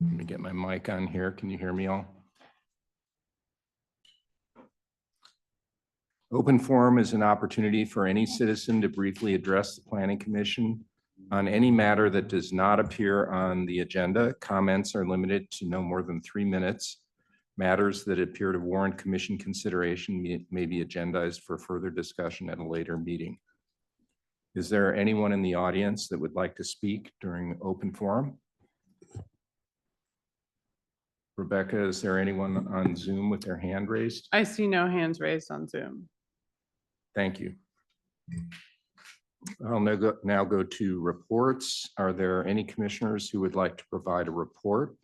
Let me get my mic on here. Can you hear me all? Open forum is an opportunity for any citizen to briefly address the Planning Commission on any matter that does not appear on the agenda. Comments are limited to no more than 3 minutes. Matters that appear to warrant commission consideration may be agendized for further discussion at a later meeting. Is there anyone in the audience that would like to speak during open forum? Rebecca, is there anyone on Zoom with their hand raised? I see no hands raised on Zoom. Thank you. I'll now go to reports. Are there any commissioners who would like to provide a report?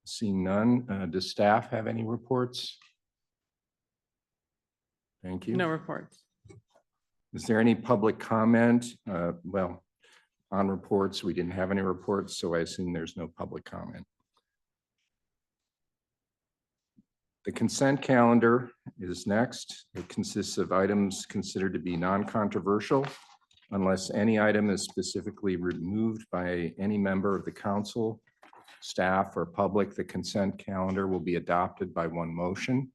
Seeing none, does staff have any reports? Thank you. No reports. Is there any public comment? Well, on reports, we didn't have any reports, so I assume there's no public comment. The consent calendar is next. It consists of items considered to be non-controversial. Unless any item is specifically removed by any member of the council, staff, or public, the consent calendar will be adopted by one motion.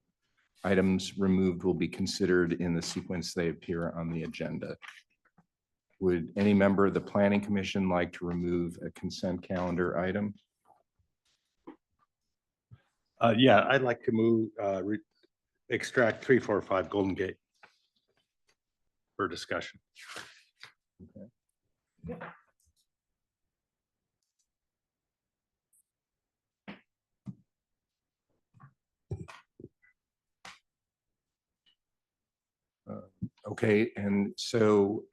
Items removed will be considered in the sequence they appear on the agenda. Would any member of the Planning Commission like to remove a consent calendar item? Yeah, I'd like to move, extract 345 Golden Gate for discussion. Okay. Okay, and so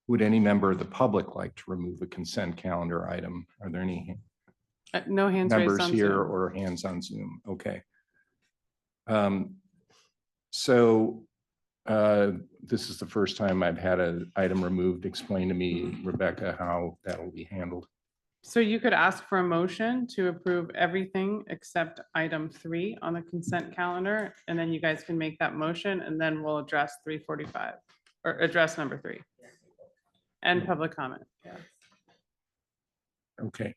would any member of the public like to remove a consent calendar item? Are there any No hands raised members on here Zoom. or hands on Zoom? Okay. So this is the first time I've had an item removed. Explain to me, Rebecca, how that will be handled. So you could ask for a motion to approve everything except item 3 on the consent calendar, and then you guys can make that motion, and then we'll address 345 or address number 3 and public comment. Yeah. Okay.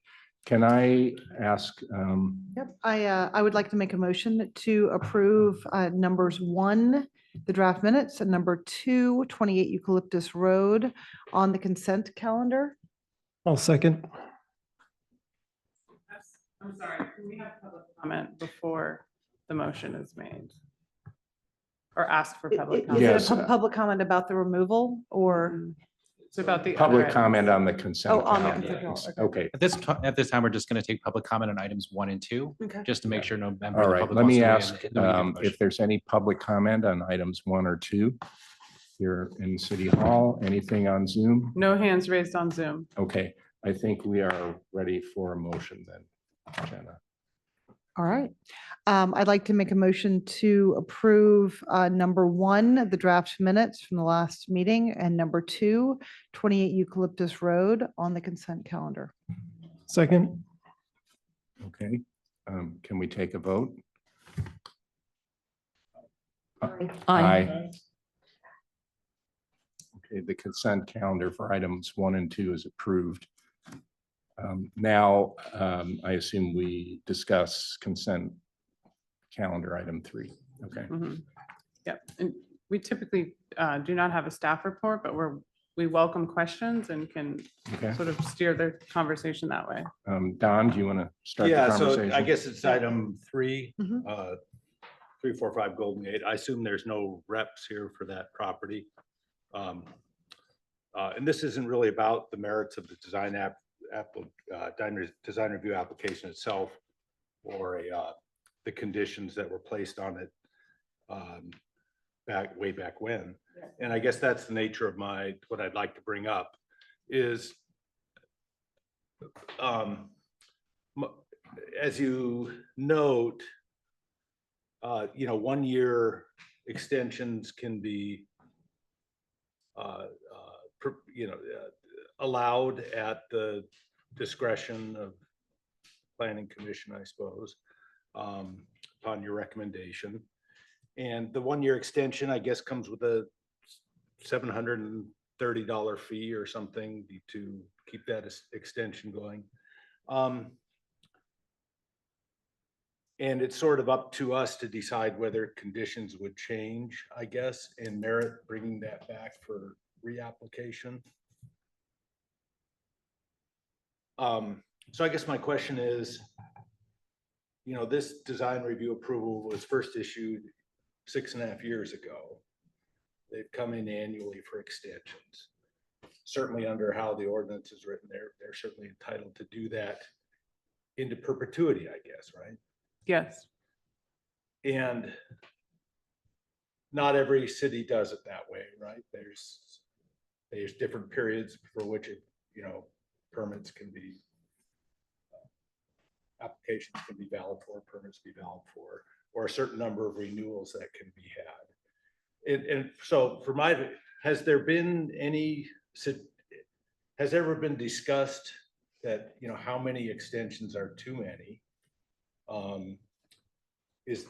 Can I ask? Yep, I would like to make a motion to approve numbers 1, the draft minutes, and number 2, 28 Eucalyptus Road on the consent calendar. I'll second. I'm sorry, can we have public comment before the motion is made? Or ask for public Is comment? it Yes. a public comment about the removal or? It's about the. Public other comment items. on the consent. Oh, on the calendar. consent calendar, Okay. At this time, we're just going to take public comment on items 1 and 2, Okay. just to make sure no member All of the right. public Let wants me to weigh in. ask Then we get a motion. if there's any public comment on items 1 or 2 here in City Hall. Anything on Zoom? No hands raised on Zoom. Okay. I think we are ready for a motion then, Jenna. All right. I'd like to make a motion to approve number 1, the draft minutes from the last meeting, and number 2, 28 Eucalyptus Road on the consent calendar. Second. Okay. Can we take a vote? Aye. Okay, the consent calendar for items 1 and 2 is approved. Now, I assume we discuss consent calendar item 3. Okay. Mhm. Yep, and we typically do not have a staff report, but we welcome questions and can Okay. sort of steer the conversation that way. Don, do you want to start the Yeah, so conversation? I guess it's item 3, Mhm. 345 Golden Gate. I assume there's no reps here for that property. And this isn't really about the merits of the design design review application itself, or the conditions that were placed on it way back when. And I guess that's the nature of what I'd like to bring up is, as you note, 1-year extensions can be allowed at the discretion of Planning Commission, I suppose, upon your recommendation. And the 1-year extension, I guess, comes with a $750 $30 fee or something to keep that extension going. And it's sort of up to us to decide whether conditions would change, I guess, and merit bringing that back for reapplication. So I guess my question is, this design review approval was first issued 6.5 years ago. They've come in annually for extensions. Certainly under how the ordinance is written, they're certainly entitled to do that into perpetuity, I guess, right? Yes. And not every city does it that way, right? There's different periods for which permits can be, applications can be valid for, permits be valid for, or a certain number of renewals that can be had. And so has there been has ever been discussed that, how many extensions are too many?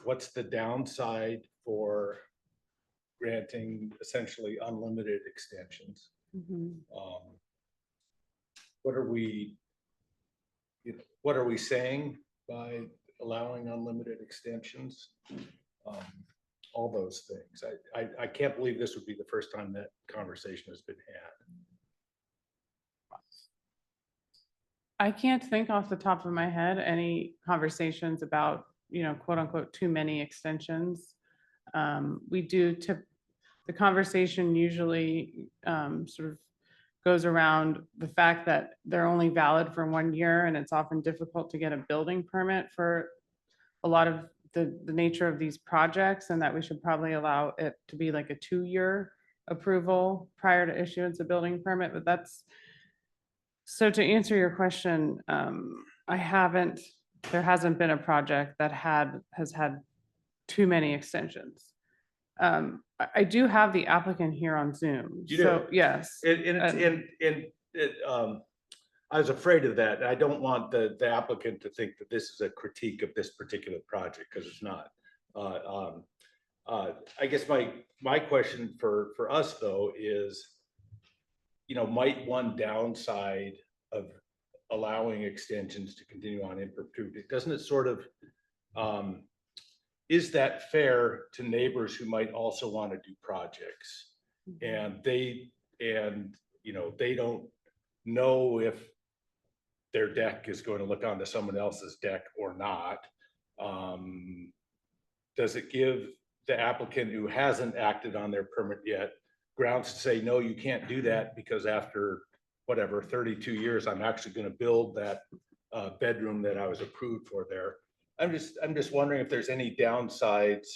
What's the downside for granting essentially unlimited extensions? What are we saying by allowing unlimited extensions? All those things. I can't believe this would be the first time that conversation has been had. I can't think off the top of my head any conversations about, quote unquote, too many extensions. The conversation usually sort of goes around the fact that they're only valid for 1 year, and it's often difficult to get a building permit for a lot of the nature of these projects, and that we should probably allow it to be like a 2-year approval prior to issuance of building permit. But so to answer your question, there hasn't been a project that has had too many extensions. I do have the applicant here on Zoom. You do? So yes. I was afraid of that. I don't want the applicant to think that this is a critique of this particular project, because it's not. I guess my question for us though is, might one downside of allowing extensions to continue on in perpetuity, doesn't it sort of, is that fair to neighbors who might also want to do projects? And they don't know if their deck is going to look onto someone else's deck or not. Does it give the applicant who hasn't acted on their permit yet grounds to say, no, you can't do that, because after whatever 32 years, I'm actually going to build that bedroom that I was approved for there? I'm just wondering if there's any downsides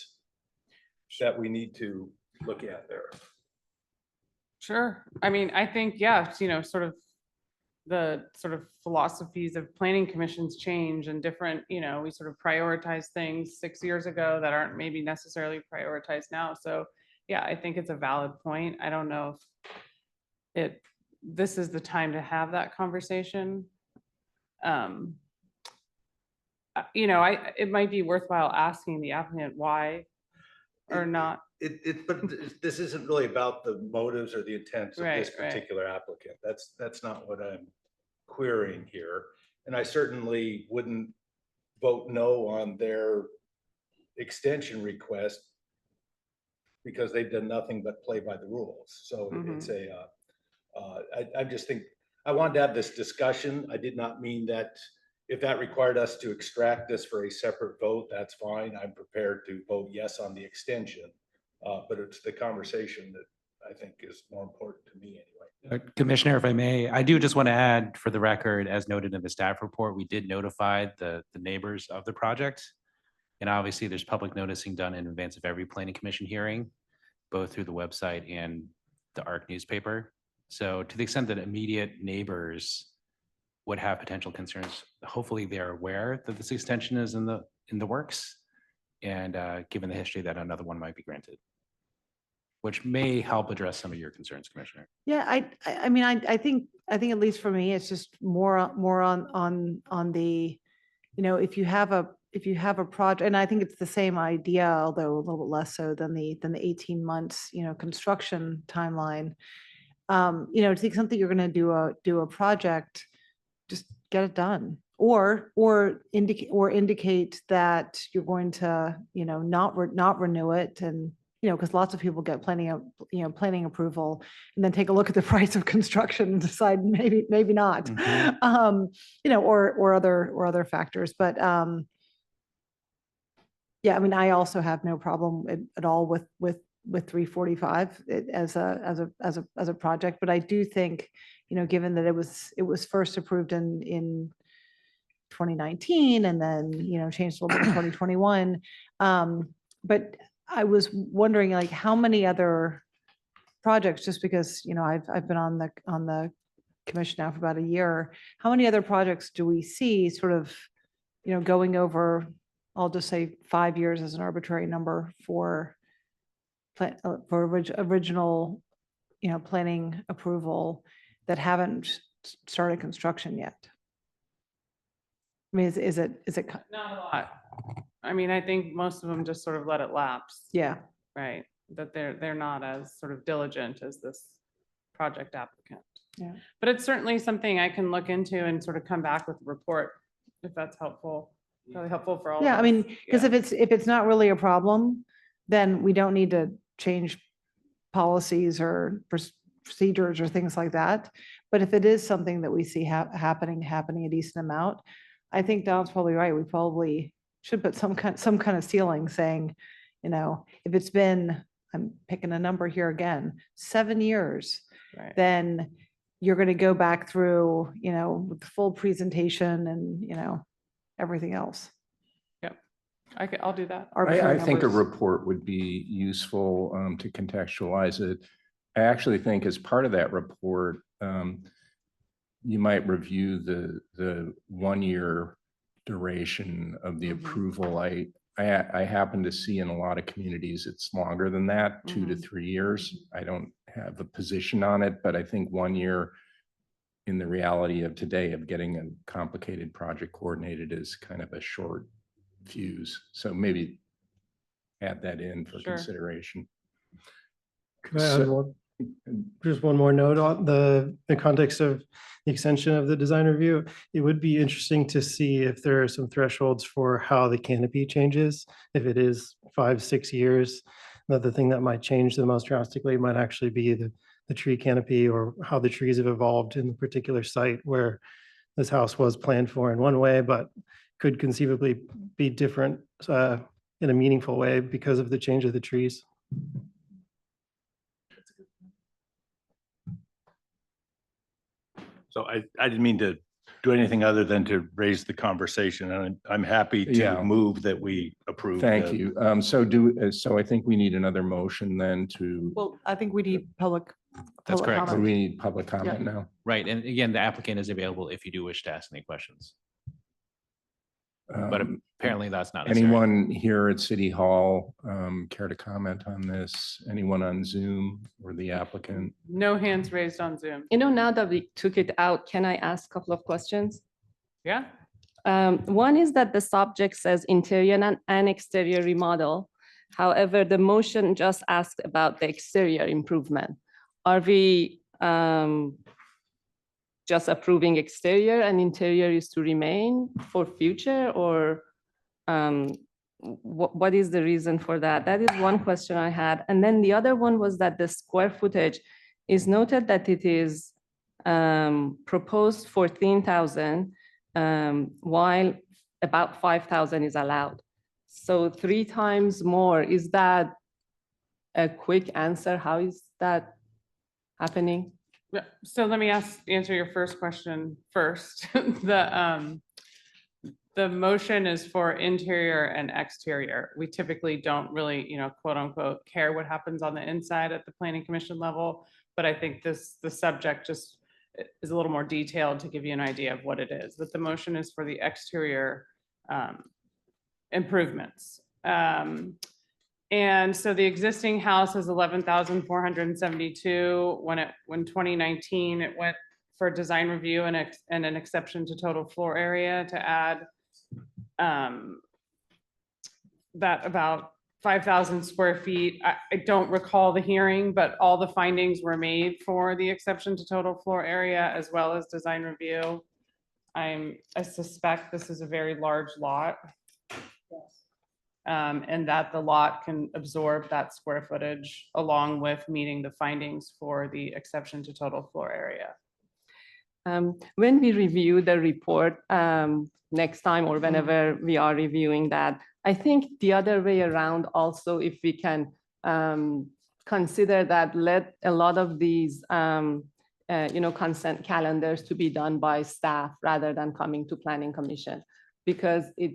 that we need to look at there. Sure. I mean, I think, yeah, sort of the philosophies of planning commissions change, and different, we sort of prioritize things 6 years ago that aren't maybe necessarily prioritized now. So yeah, I think it's a valid point. I don't know if this is the time to have that conversation. It might be worthwhile asking the applicant why or not. But this isn't really about the motives or the intents of this Right. particular applicant. That's not what I'm querying here. And I certainly wouldn't vote no on their extension request because they've done nothing but play by the rules. So it's I just think I wanted to have this discussion. I did not mean that if that required us to extract this for a separate vote, that's fine. I'm prepared to vote yes on the extension. But it's the conversation that I think is more important to me anyway. Commissioner, if I may, I do just want to add for the record, as noted in the staff report, we did notify the neighbors of the project. And obviously there's public noticing done in advance of every planning commission hearing, both through the website and the ARC newspaper. So to the extent that immediate neighbors would have potential concerns, hopefully they're aware that this extension is in the works, and given the history that another one might be granted, which may help address some of your concerns, Commissioner. Yeah, I mean, I think at least for me, it's just more on the, if you have a project, and I think it's the same idea, although a little bit less so than the 18 months, construction timeline. to the extent that you're going to do a project, just get it done. Or indicate that you're going to, not renew it and, because lots of people get planning approval and then take a look at the price of construction and decide maybe not. Or other factors, but yeah, I mean, I also have no problem at all with 345 as a project, but I do think, given that it was first approved in 2019 and then, changed a little bit in 2021. But I was wondering, like, how many other projects, just because, I've been on the commission now for about a year, how many other projects do we see sort of, going over, I'll just say 5 years as an arbitrary number for original, planning approval that haven't started construction yet? I mean, is it, Not a lot. I mean, I think most of them just sort of let it lapse, yeah, right? That they're not as sort of diligent as this project applicant. Yeah. But it's certainly something I can look into and sort of come back with a report, if that's helpful, really helpful for all of yeah, I us. mean, because Yeah. if it's not really a problem, then we don't need to change policies or procedures or things like that. But if it is something that we see happening a decent amount, I think Don's probably right. We probably should put some kind of ceiling saying, if it's been, I'm picking a number here again, 7 years, Right. then you're going to go back through, with the full presentation and, everything else. I'll do that. Arbitrary I think a numbers. report would be useful to contextualize it. I actually think as part of that report, you might review the 1-year duration of the Mhm. approval. I happen to see in a lot of communities, it's longer than that, 2 to Mhm. 3 years. I don't have a position on it, but I think 1 year in the reality of today of getting a complicated project coordinated is kind of a short fuse. So maybe add that in for Sure. consideration. Could I add So- just one more note on the context of the extension of the design review? It would be interesting to see if there are some thresholds for how the canopy changes. If it is 5, 6 years, another thing that might change the most drastically might actually be the tree canopy or how the trees have evolved in the particular site where this house was planned for in one way, but could conceivably be different in a meaningful way because of the change of the trees. So I didn't mean to do anything other than to raise the conversation, and I'm happy Yeah. to move that we approve. Thank the- you. So I think we need another motion then to, Well, I think we need public. That's public correct. so comment. we need public comment now. Right, and again, the applicant is available if you do wish to ask any questions, but Um, apparently that's not necessary. Anyone here at City Hall care to comment on this? Anyone on Zoom or the applicant? No hands raised on Zoom. Now that we took it out, can I ask a couple of questions? Yeah? One is that the subject says interior and exterior remodel. However, the motion just asked about the exterior improvement. Are we just approving exterior and interior is to remain for future, or what is the reason for that? That is one question I had. And then the other one was that the square footage is noted that it is proposed 14,000, while about 5,000 is allowed. So 3 times more. Is that a quick answer? How is that happening? Yeah, so let me answer your first question first. The motion is for interior and exterior. We typically don't really, quote unquote, care what happens on the inside at the planning commission level. But I think the subject just is a little more detailed to give you an idea of what it is. But the motion is for the exterior improvements. And so the existing house is 11,472. When 2019, it went for design review and an exception to total floor area to add that about 5,000 square feet. I don't recall the hearing, but all the findings were made for the exception to total floor area as well as design review. I suspect this is a very large lot. And that the lot can absorb that square footage along with meeting the findings for the exception to total floor area. When we review the report next time or whenever we are reviewing that, I think the other way around also, if we can consider that, let a lot of these consent calendars to be done by staff rather than coming to planning commission, because it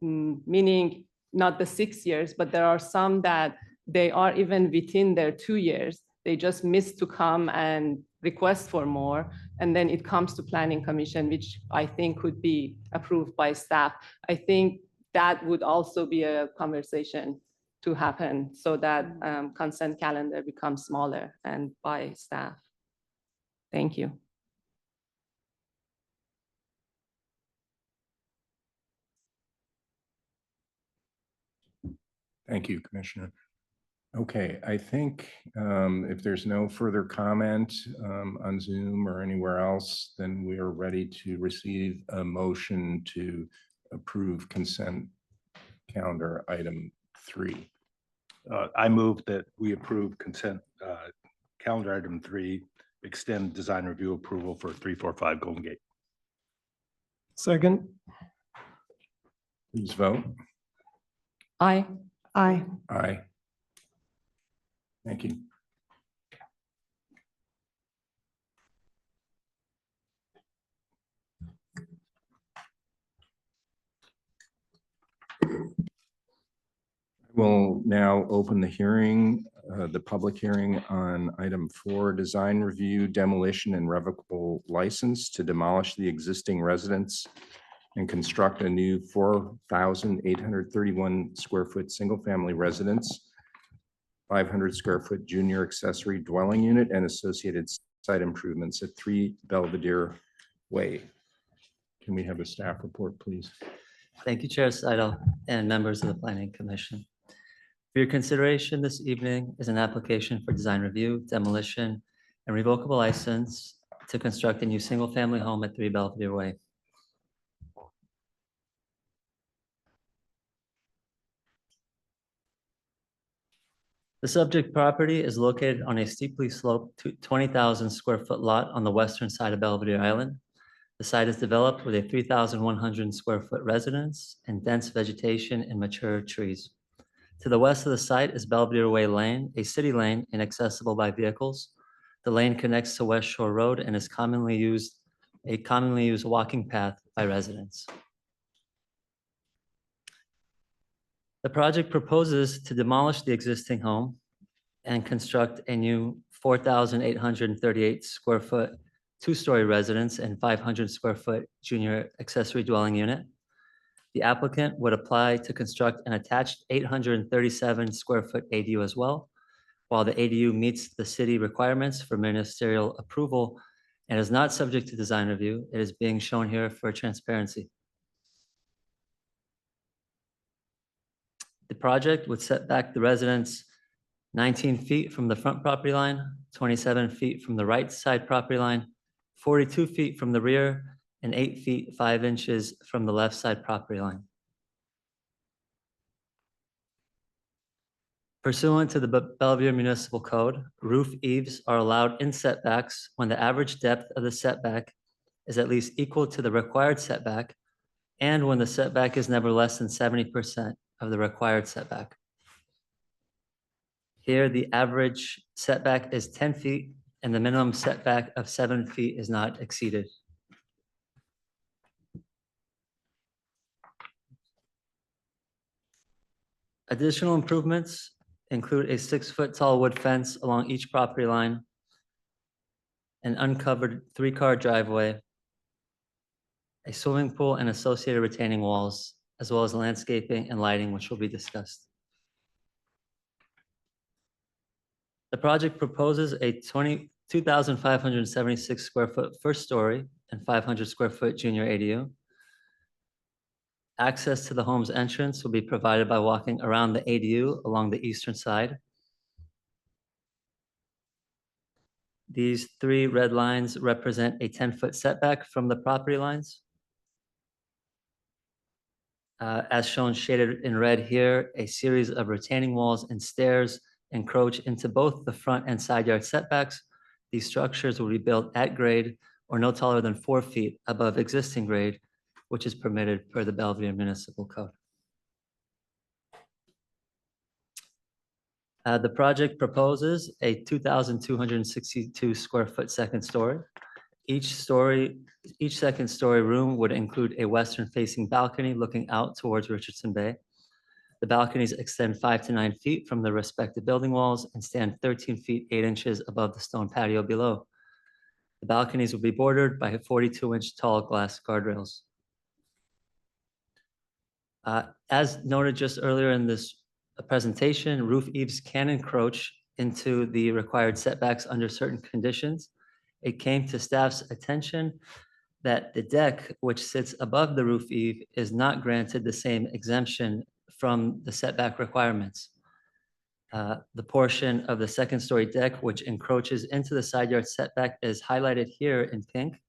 meaning not the 6 years, but there are some that they are even within their 2 years. They just miss to come and request for more. And then it comes to planning commission, which I think could be approved by staff. I think that would also be a conversation to happen so that consent calendar becomes smaller and by staff. Thank you. Thank you, Commissioner. Okay, I think if there's no further comment on Zoom or anywhere else, then we are ready to receive a motion to approve consent calendar item 3. I move that we approve consent calendar item 3, extend design review approval for 345 Golden Gate. Second. Please vote. Aye. Aye. Aye. Thank you. We'll now open the hearing, the public hearing on item 4, design review, demolition and revocable license to demolish the existing residence and construct a new 4,831 square foot single-family residence, 500 square foot junior accessory dwelling unit and associated site improvements at 3 Belvedere Way. Can we have a staff report, please? Thank you, Chair Seidel and members of the Planning Commission. For your consideration this evening is an application for design review, demolition, and revocable license to construct a new single-family home at 3 Belvedere Way. The subject property is located on a steeply sloped 20,000 square foot lot on the western side of Belvedere Island. The site is developed with a 3,100 square foot residence and dense vegetation and mature trees. To the west of the site is Belvedere Way Lane, a city lane inaccessible by vehicles. The lane connects to West Shore Road and is a commonly used walking path by residents. The project proposes to demolish the existing home and construct a new 4,838 square foot two-story residence and 500 square foot junior accessory dwelling unit. The applicant would apply to construct an attached 837 square foot ADU as well. While the ADU meets the city requirements for ministerial approval and is not subject to design review, it is being shown here for transparency. The project would set back the residence 19 feet from the front property line, 27 feet from the right side property line, 42 feet from the rear, and 8 feet 5 inches from the left side property line. Pursuant to the Belvedere Municipal Code, roof eaves are allowed in setbacks when the average depth of the setback is at least equal to the required setback and when the setback is never less than 70% of the required setback. Here, the average setback is 10 feet and the minimum setback of 7 feet is not exceeded. Additional improvements include a 6-foot tall wood fence along each property line, an uncovered 3-car driveway, a swimming pool and associated retaining walls, as well as landscaping and lighting, which will be discussed. The project proposes a 22,576 square foot first story and 500 square foot junior ADU. Access to the home's entrance will be provided by walking around the ADU along the eastern side. These 3 red lines represent a 10-foot setback from the property lines. As shown shaded in red here, a series of retaining walls and stairs encroach into both the front and side yard setbacks. These structures will be built at grade or no taller than 4 feet above existing grade, which is permitted per the Belvedere Municipal Code. The project proposes a 2,262 square foot second story. Each second story room would include a western facing balcony looking out towards Richardson Bay. The balconies extend 5 to 9 feet from the respective building walls and stand 13 feet 8 inches above the stone patio below. The balconies will be bordered by 42-inch tall glass guardrails. As noted just earlier in this presentation, roof eaves can encroach into the required setbacks under certain conditions. It came to staff's attention that the deck, which sits above the roof eave, is not granted the same exemption from the setback requirements. The portion of the second story deck, which encroaches into the side yard setback, is highlighted here in pink.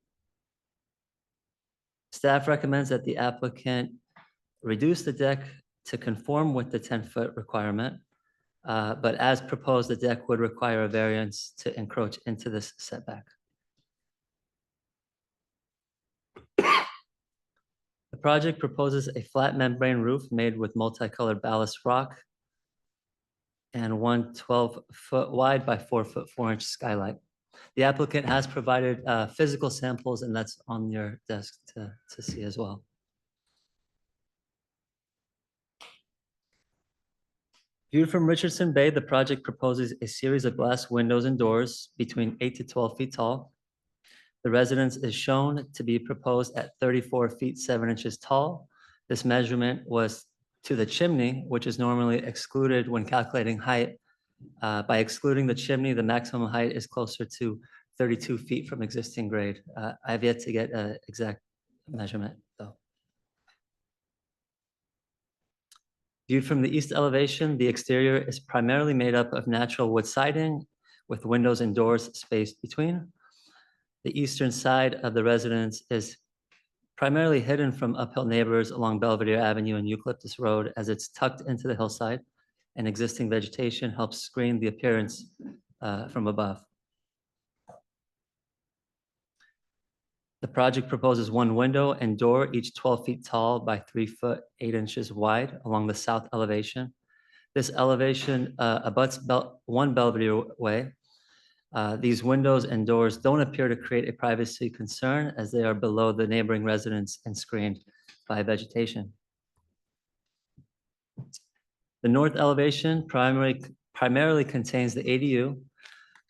Staff recommends that the applicant reduce the deck to conform with the 10-foot requirement, but as proposed, the deck would require a variance to encroach into this setback. The project proposes a flat membrane roof made with multicolored ballast rock and one 12-foot wide by 4-foot 4-inch skylight. The applicant has provided physical samples, and that's on your desk to see as well. Viewed from Richardson Bay, the project proposes a series of glass windows and doors between 8 to 12 feet tall. The residence is shown to be proposed at 34 feet 7 inches tall. This measurement was to the chimney, which is normally excluded when calculating height. By excluding the chimney, the maximum height is closer to 32 feet from existing grade. I have yet to get an exact measurement, though. Viewed from the east elevation, the exterior is primarily made up of natural wood siding with windows and doors spaced between. The eastern side of the residence is primarily hidden from uphill neighbors along Belvedere Avenue and Eucalyptus Road, as it's tucked into the hillside, and existing vegetation helps screen the appearance from above. The project proposes one window and door, each 12 feet tall by 3 foot 8 inches wide along the south elevation. This elevation abuts one Belvedere Way. These windows and doors don't appear to create a privacy concern, as they are below the neighboring residence and screened by vegetation. The north elevation primarily contains the ADU.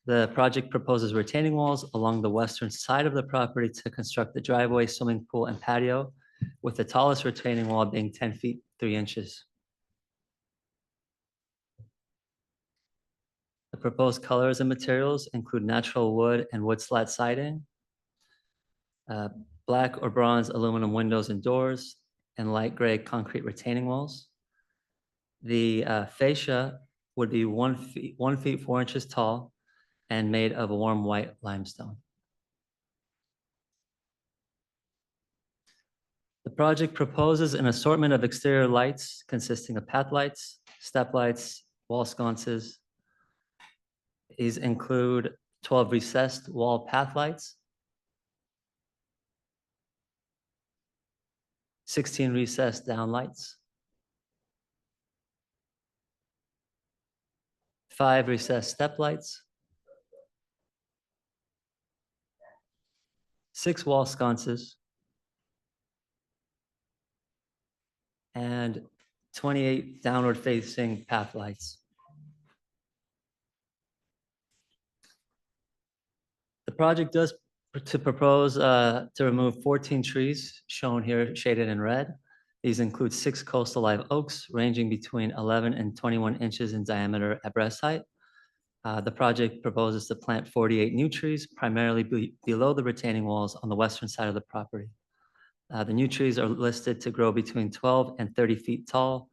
The project proposes retaining walls along the western side of the property to construct the driveway, swimming pool, and patio, with the tallest retaining wall being 10 feet 3 inches. The proposed colors and materials include natural wood and wood slat siding, black or bronze aluminum windows and doors, and light gray concrete retaining walls. The fascia would be 1 feet 4 inches tall and made of a warm white limestone. The project proposes an assortment of exterior lights consisting of path lights, step lights, wall sconces. These include 12 recessed wall path lights, 16 recessed down lights, 5 recessed step lights, 6 wall sconces, and 28 downward facing path lights. The project does propose to remove 14 trees, shown here shaded in red. These include 6 coastal live oaks ranging between 11 and 21 inches in diameter at breast height. The project proposes to plant 48 new trees, primarily below the retaining walls on the western side of the property. The new trees are listed to grow between 12 and 30 feet tall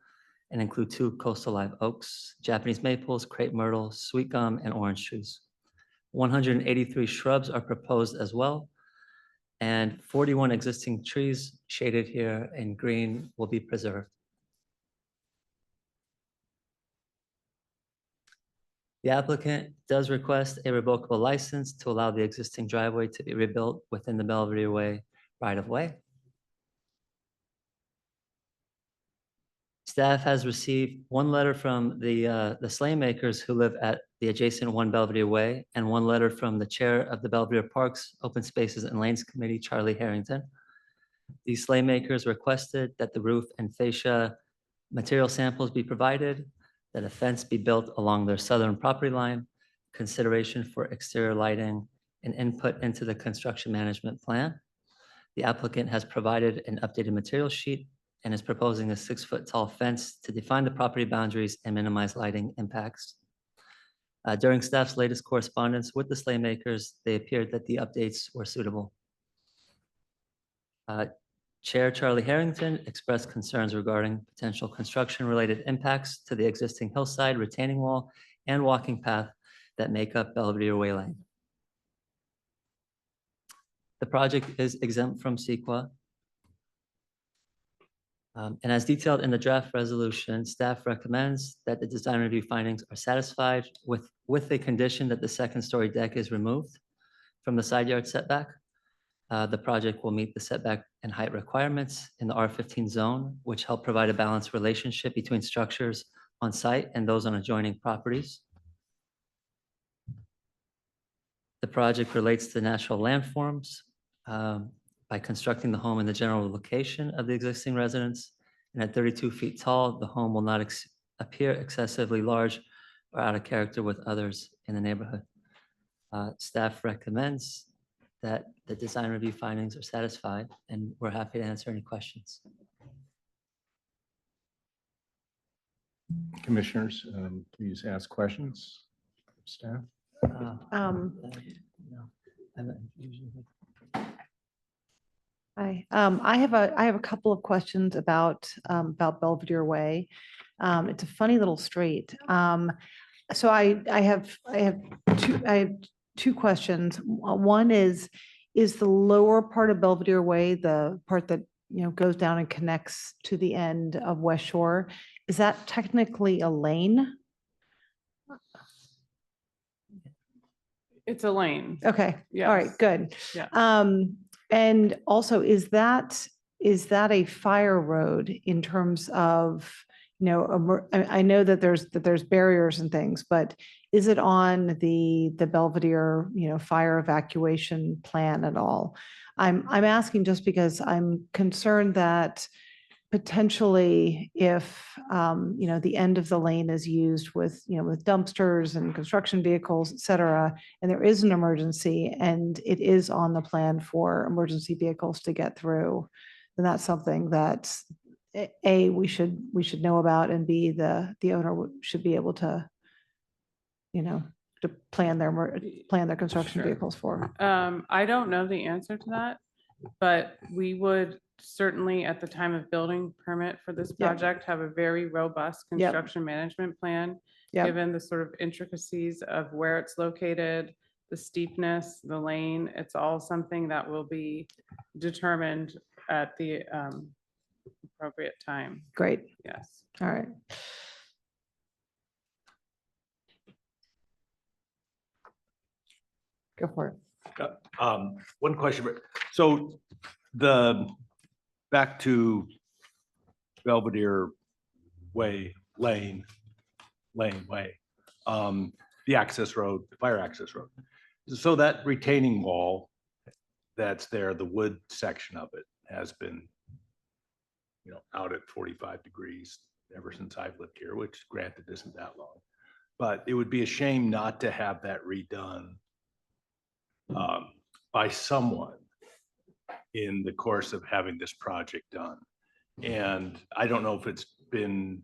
and include 2 coastal live oaks, Japanese maples, crepe myrtle, sweet gum, and orange trees. 183 shrubs are proposed as well, and 41 existing trees shaded here in green will be preserved. The applicant does request a revocable license to allow the existing driveway to be rebuilt within the Belvedere Way right-of-way. Staff has received one letter from the sleigh makers who live at the adjacent One Belvedere Way, and one letter from the Chair of the Belvedere Parks, Open Spaces and Lanes Committee, Charlie Harrington. These sleigh makers requested that the roof and fascia material samples be provided, that a fence be built along their southern property line, consideration for exterior lighting, and input into the construction management plan. The applicant has provided an updated material sheet and is proposing a 6-foot tall fence to define the property boundaries and minimize lighting impacts. During staff's latest correspondence with the sleigh makers, they appeared that the updates were suitable. Chair Charlie Harrington expressed concerns regarding potential construction-related impacts to the existing hillside retaining wall and walking path that make up Belvedere Way Lane. The project is exempt from CEQA. And as detailed in the draft resolution, staff recommends that the design review findings are satisfied with the condition that the second-story deck is removed from the side yard setback. The project will meet the setback and height requirements in the R15 zone, which help provide a balanced relationship between structures on site and those on adjoining properties. The project relates to natural landforms by constructing the home in the general location of the existing residence. And at 32 feet tall, the home will not appear excessively large or out of character with others in the neighborhood. Staff recommends that the design review findings are satisfied, and we're happy to answer any questions. Commissioners, please ask questions. Staff? No, I haven't usually- I have a couple of questions about Belvedere Way. It's a funny little street. So I have two questions. One is the lower part of Belvedere Way, the part that, goes down and connects to the end of West Shore, is that technically a lane? It's a lane. Okay, all right, Yes. good. Yeah. And also, is that a fire road in terms of, I know that there's barriers and things, but is it on the Belvedere, fire evacuation plan at all? I'm asking just because I'm concerned that potentially if, the end of the lane is used with, with dumpsters and construction vehicles, et cetera, and there is an emergency and it is on the plan for emergency vehicles to get through, then that's something that A, we should know about, and B, the owner should be able to, to plan their construction Sure. vehicles for. I don't know the answer to that, but we would certainly at the time of building permit for this Yep. project have a very robust Yep. construction management plan, Yep. given the sort of intricacies of where it's located, the steepness, the lane. It's all something that will be determined at the appropriate time. Great, Yes. all right. Go for it. One question. So back to Belvedere Way, Lane Way, the access road, fire access road. So that retaining wall that's there, the wood section of it has been, out at 45 degrees ever since I've lived here, which granted isn't that long. But it would be a shame not to have that redone by someone in the course of having this project done. And I don't know if it's been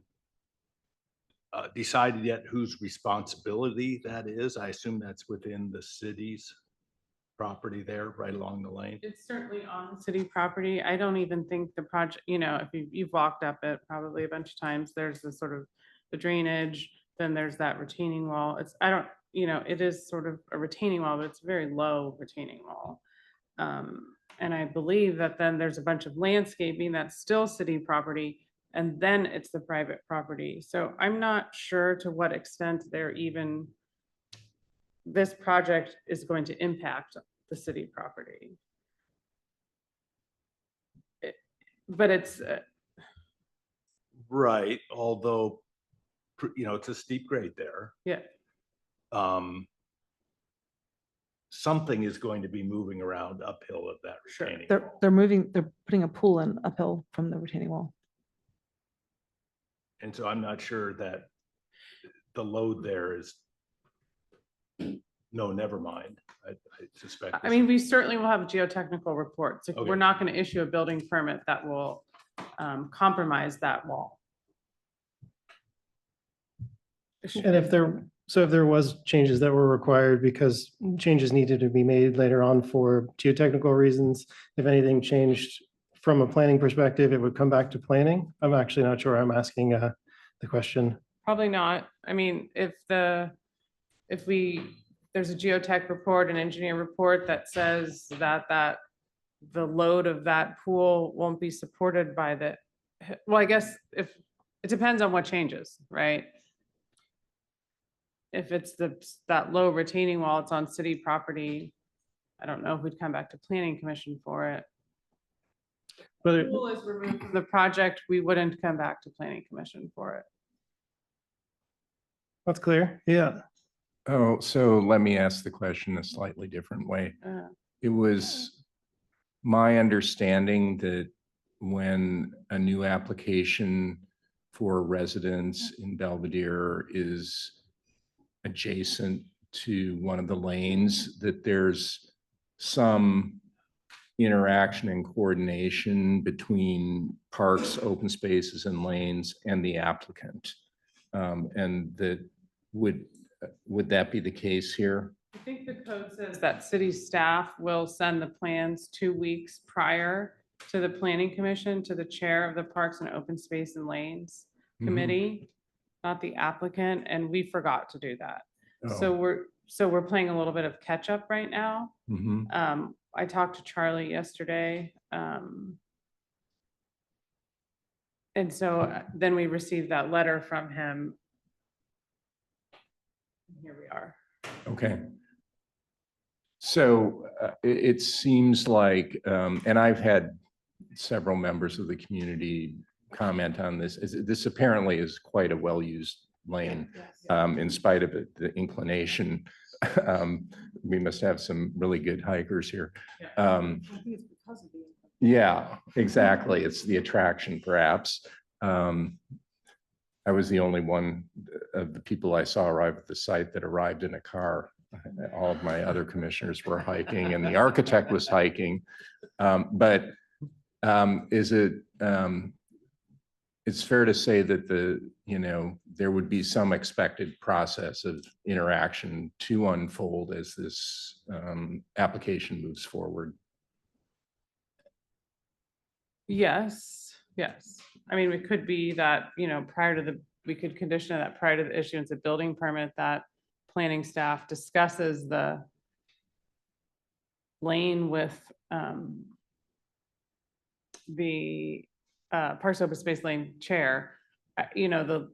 decided yet whose responsibility that is. I assume that's within the city's property there, right along the lane? It's certainly on city property. I don't even think the project, if you've walked up it probably a bunch of times, there's the sort of the drainage, then there's that retaining wall. It is sort of a retaining wall, but it's a very low retaining wall. And I believe that then there's a bunch of landscaping that's still city property, and then it's the private property. So I'm not sure to what extent this project is going to impact the city property. But it's, Right, although, it's a steep grade there. yeah, Something is going to be moving around uphill of that Sure. retaining They're, wall. they're putting a pool in uphill from the retaining wall. And so I'm not sure that the load there is, no, never mind. I suspect. I mean, we certainly will have a geotechnical report. So Okay. we're not going to issue a building permit that will compromise that wall. And if there was changes that were required because changes needed to be made later on for geotechnical reasons, if anything changed from a planning perspective, it would come back to planning. I'm actually not sure I'm asking the question. Probably not. I mean, there's a geotech report, an engineer report that says that the load of that pool won't be supported by well, I guess it depends on what changes, right? If it's that low retaining wall, it's on city property. I don't know if we'd come back to planning commission for it. But it- Pool is removed from the project, we wouldn't come back to planning commission for it. that's clear. Yeah. Oh, so let me ask the question a slightly different way. It was my understanding that when a new application for residents in Belvedere is adjacent to one of the lanes, that there's some interaction and coordination between parks, open spaces and lanes and the applicant. And that would that be the case here? I think the code says that city staff will send the plans 2 weeks prior to the planning commission, to the chair of the Parks and Open Space and Lanes Mhm. Committee, not the applicant, and we forgot to do that. So Oh, we're playing a little bit of catch up right now. mhm. I talked to Charlie yesterday. And so then we received that letter from him. Here we are. Okay. So it seems like, and I've had several members of the community comment on this. This apparently is quite a well-used lane, in spite of the inclination. We must have some really good hikers here. Yeah, exactly. It's the attraction perhaps. I was the only one of the people I saw arrive at the site that arrived in a car. All of my other commissioners were hiking and the architect was hiking. But it's fair to say that there would be some expected process of interaction to unfold as this application moves forward. Yes. I mean, we could be that, we could condition that prior to the issuance of building permit, that planning staff discusses the lane with the Parks Open Space Lane chair. The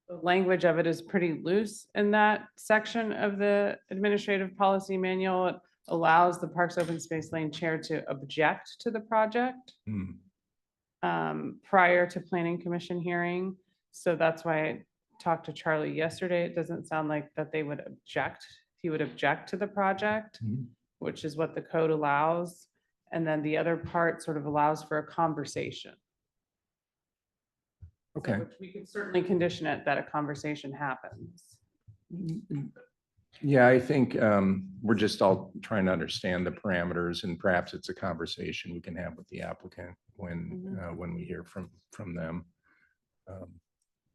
language of it is pretty loose in that section of the administrative policy manual. It allows the Parks Open Space Lane chair to object to the project Hmm. prior to planning commission hearing. So that's why I talked to Charlie yesterday. It doesn't sound like that they would object. He would object to the project, Mhm. which is what the code allows. And then the other part sort of allows for a conversation. So, Okay. which we could certainly condition it that a conversation happens. Yeah, I think we're just all trying to understand the parameters and perhaps it's a conversation we can have with the applicant when we hear from them.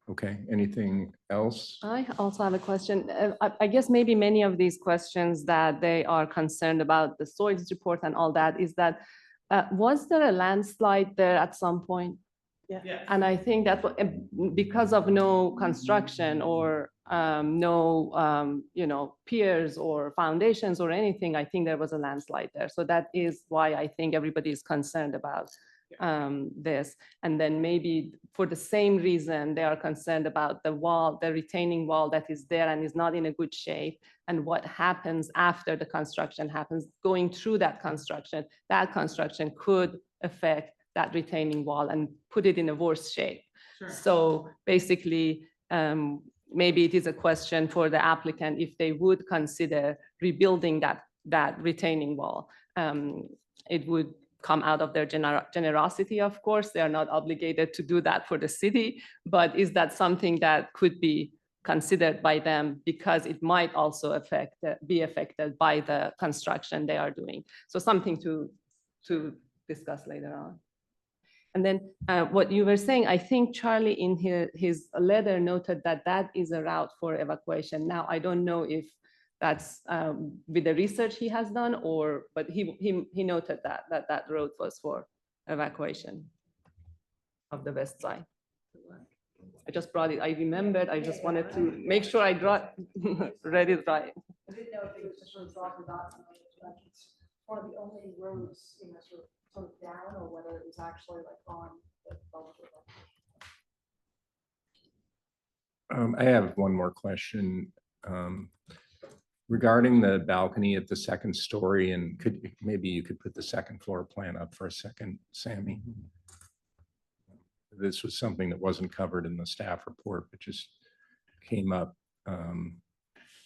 Okay, anything else? I also have a question. I guess maybe many of these questions that they are concerned about, the soils report and all that, is that, was there a landslide there at some point? Yeah. And I think that because of no construction or no, piers or foundations or anything, I think there was a landslide there. So that is why I think everybody is concerned about this. And then maybe for the same reason, they are concerned about the wall, the retaining wall that is there and is not in a good shape. And what happens after the construction happens, going through that construction could affect that retaining wall and put it in a worse shape. Sure. So basically, maybe it is a question for the applicant if they would consider rebuilding that retaining wall. It would come out of their generosity, of course. They are not obligated to do that for the city, but is that something that could be considered by them because it might also be affected by the construction they are doing? So something to discuss later on. And then what you were saying, I think Charlie in his letter noted that that is a route for evacuation. Now, I don't know if that's with the research he has done but he noted that road was for evacuation of the west side. I just brought it. I remembered. I just wanted to make sure I read it right. I didn't know if it was just sort of dropped about one of the only roads, sort of down, or whether it was actually like on the Gulf River. I have one more question. Regarding the balcony at the second story, and maybe you could put the second floor plan up for a second, Sammy. This was something that wasn't covered in the staff report, but just came up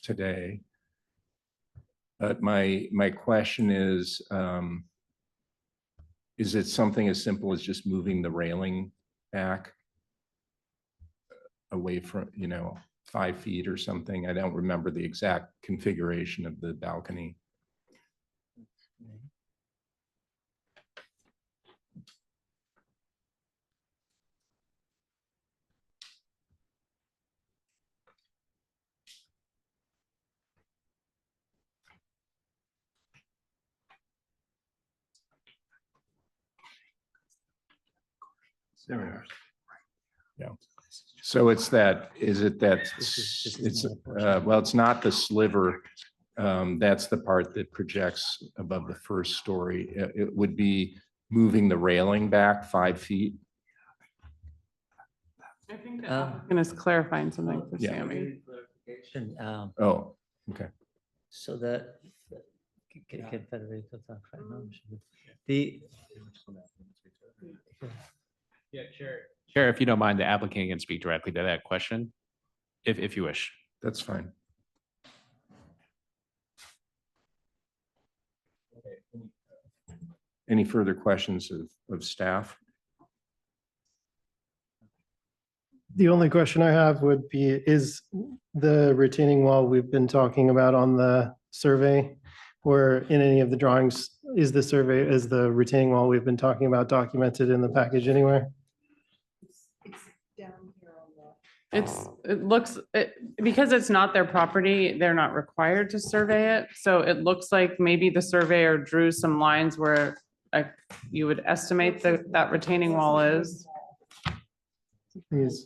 today. But my question is it something as simple as just moving the railing back away from, 5 feet or something? I don't remember the exact configuration of the balcony. There we are. Yeah. So is it that, well, it's not the sliver. That's the part that projects above the first story. It would be moving the railing back 5 feet. I think the applicant is clarifying something for Yeah. Sammy. Clarification, Oh, okay. so that. Can Federico talk right now? The, Yeah, Chair, if you don't mind, the applicant can speak directly to that question, if you wish. That's fine. Any further questions of staff? The only question I have would be, is the retaining wall we've been talking about on the survey or in any of the drawings, is the retaining wall we've been talking about documented in the package anywhere? Because it's not their property, they're not required to survey it. So it looks like maybe the surveyor drew some lines where you would estimate that retaining wall is. Yes.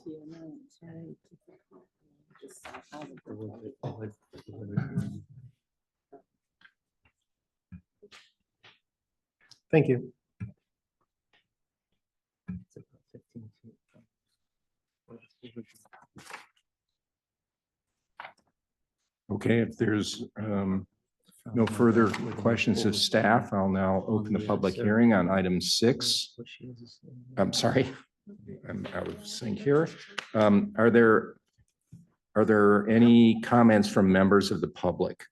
Thank you. Okay, if there's no further questions of staff, I'll now open the public hearing on item 6. I'm sorry, I'm out of sync here. Are there any comments from members of the public?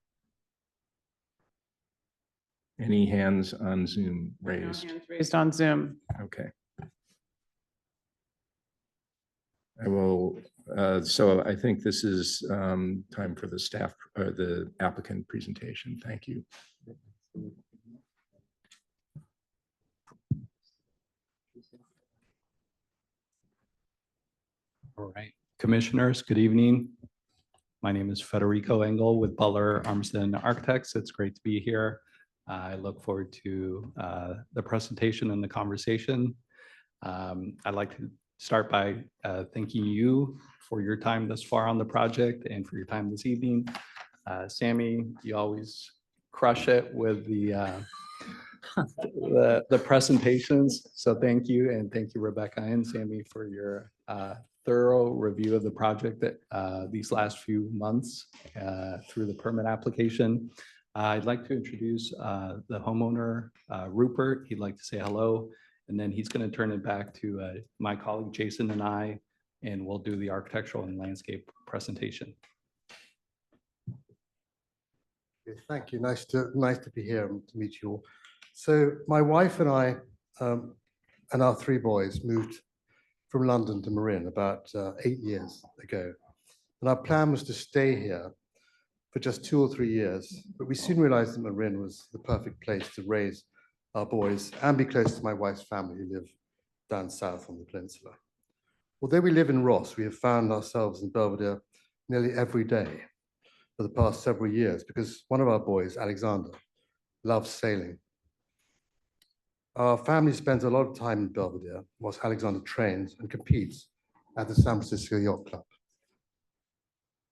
Any hands on Zoom raised? Hands raised on Zoom. Okay. I will, so I think this is time for the staff, or the applicant presentation. Thank you. All right. Commissioners, good evening. My name is Federico Engel with Butler Armstrong Architects. It's great to be here. I look forward to the presentation and the conversation. I'd like to start by thanking you for your time thus far on the project and for your time this evening. Sammy, you always crush it with the presentations. So thank you. And thank you, Rebecca and Sammy, for your thorough review of the project that these last few months through the permit application. I'd like to introduce the homeowner, Rupert. He'd like to say hello, and then he's going to turn it back to my colleague Jason and I, and we'll do the architectural and landscape presentation. Yes, thank you. Nice to be here and to meet you all. So my wife and I and our three boys moved from London to Marin about 8 years ago. And our plan was to stay here for just 2 or 3 years, but we soon realized that Marin was the perfect place to raise our boys and be close to my wife's family who live down south on the peninsula. Although we live in Ross, we have found ourselves in Belvedere nearly every day for the past several years because one of our boys, Alexander, loves sailing. Our family spends a lot of time in Belvedere whilst Alexander trains and competes at the San Francisco Yacht Club.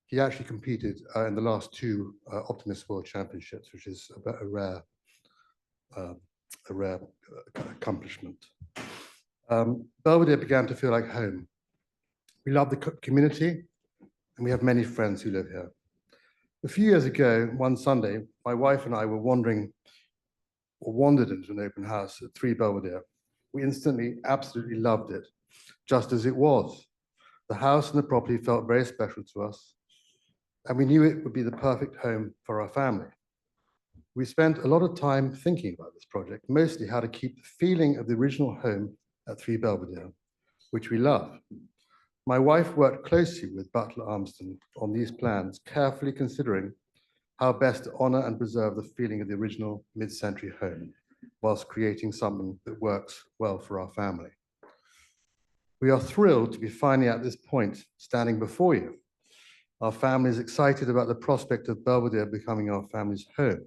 He actually competed in the last 2 Optimist World Championships, which is a rare accomplishment. Belvedere began to feel like home. We love the community and we have many friends who live here. A few years ago, one Sunday, my wife and I were wandered into an open house at 3 Belvedere. We instantly absolutely loved it, just as it was. The house and the property felt very special to us, and we knew it would be the perfect home for our family. We spent a lot of time thinking about this project, mostly how to keep the feeling of the original home at 3 Belvedere, which we love. My wife worked closely with Butler Armstrong on these plans, carefully considering how best to honor and preserve the feeling of the original mid-century home, whilst creating something that works well for our family. We are thrilled to be finally at this point, standing before you. Our family is excited about the prospect of Belvedere becoming our family's home.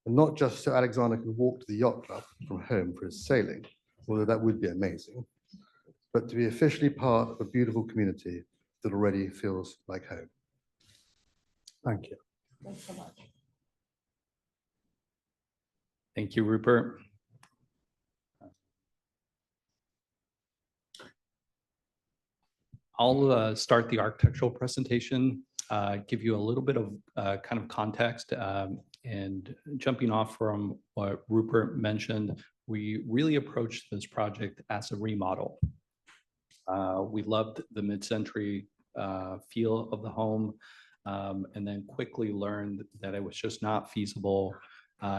And not just so Alexander can walk to the yacht club from home for his sailing, although that would be amazing, but to be officially part of a beautiful community that already feels like home. Thank you. Thanks so much. Thank you, Rupert. I'll start the architectural presentation, give you a little bit of kind of context, and jumping off from what Rupert mentioned, we really approached this project as a remodel. We loved the mid-century feel of the home, and then quickly learned that it was just not feasible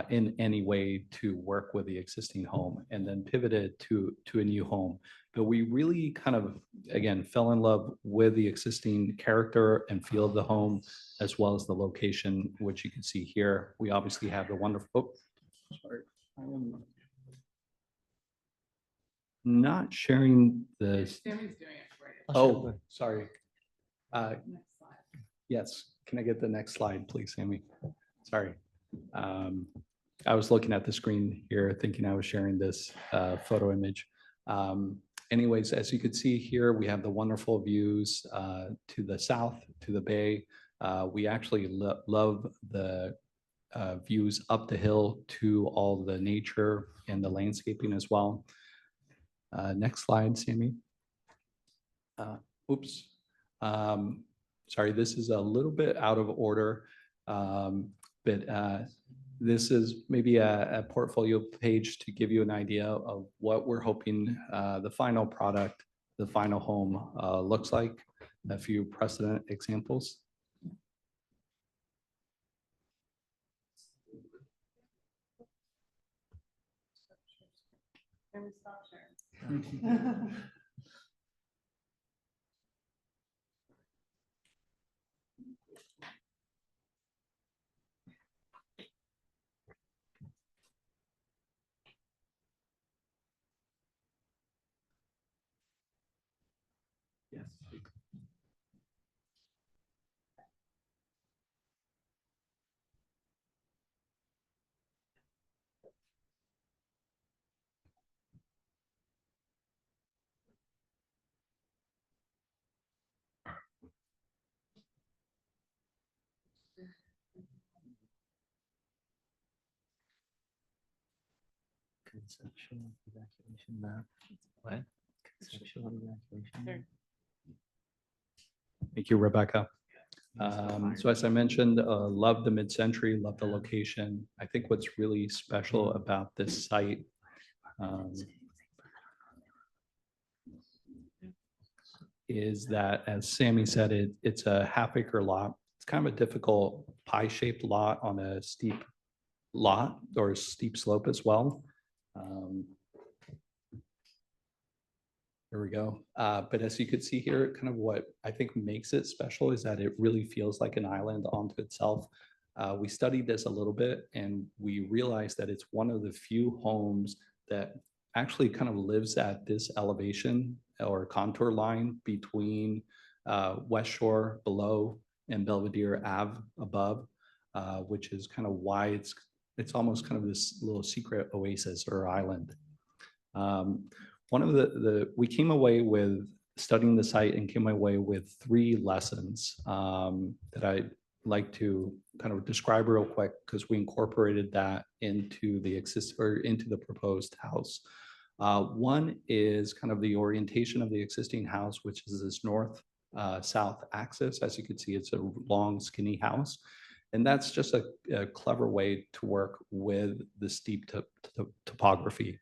in any way to work with the existing home, and then pivoted to a new home. But we really kind of, again, fell in love with the existing character and feel of the home, as well as the location, which you can see here. We obviously have the wonderful, oh, sorry, I am not sharing this. Sammy's doing it for you. Oh, sorry. Next slide. Yes, can I get the next slide, please, Sammy? Sorry. I was looking at the screen here thinking I was sharing this photo image. Anyways, as you can see here, we have the wonderful views to the south, to the bay. We actually love the views up the hill to all the nature and the landscaping as well. Next slide, Sammy. Oops. Sorry, this is a little bit out of order, but this is maybe a portfolio page to give you an idea of what we're hoping the final product, the final home looks like. A few precedent examples. Sammy, stop sharing. Yes. Conceptual evacuation map. What? Conceptual evacuation map. Thank you, Rebecca. So as I mentioned, love the mid-century, love the location. I think what's really special about this site is that, as Sammy said, it's a half-acre lot. It's kind of a difficult pie-shaped lot on a steep lot or a steep slope as well. There we go. But as you could see here, kind of what I think makes it special is that it really feels like an island onto itself. We studied this a little bit and we realized that it's one of the few homes that actually kind of lives at this elevation or contour line between West Shore below and Belvedere Ave above, which is kind of why it's almost kind of this little secret oasis or island. One of we came away with studying the site and came away with 3 lessons that I'd like to kind of describe real quick because we incorporated that into the proposed house. One is kind of the orientation of the existing house, which is this north-south axis. As you can see, it's a long, skinny house. And that's just a clever way to work with the steep topography.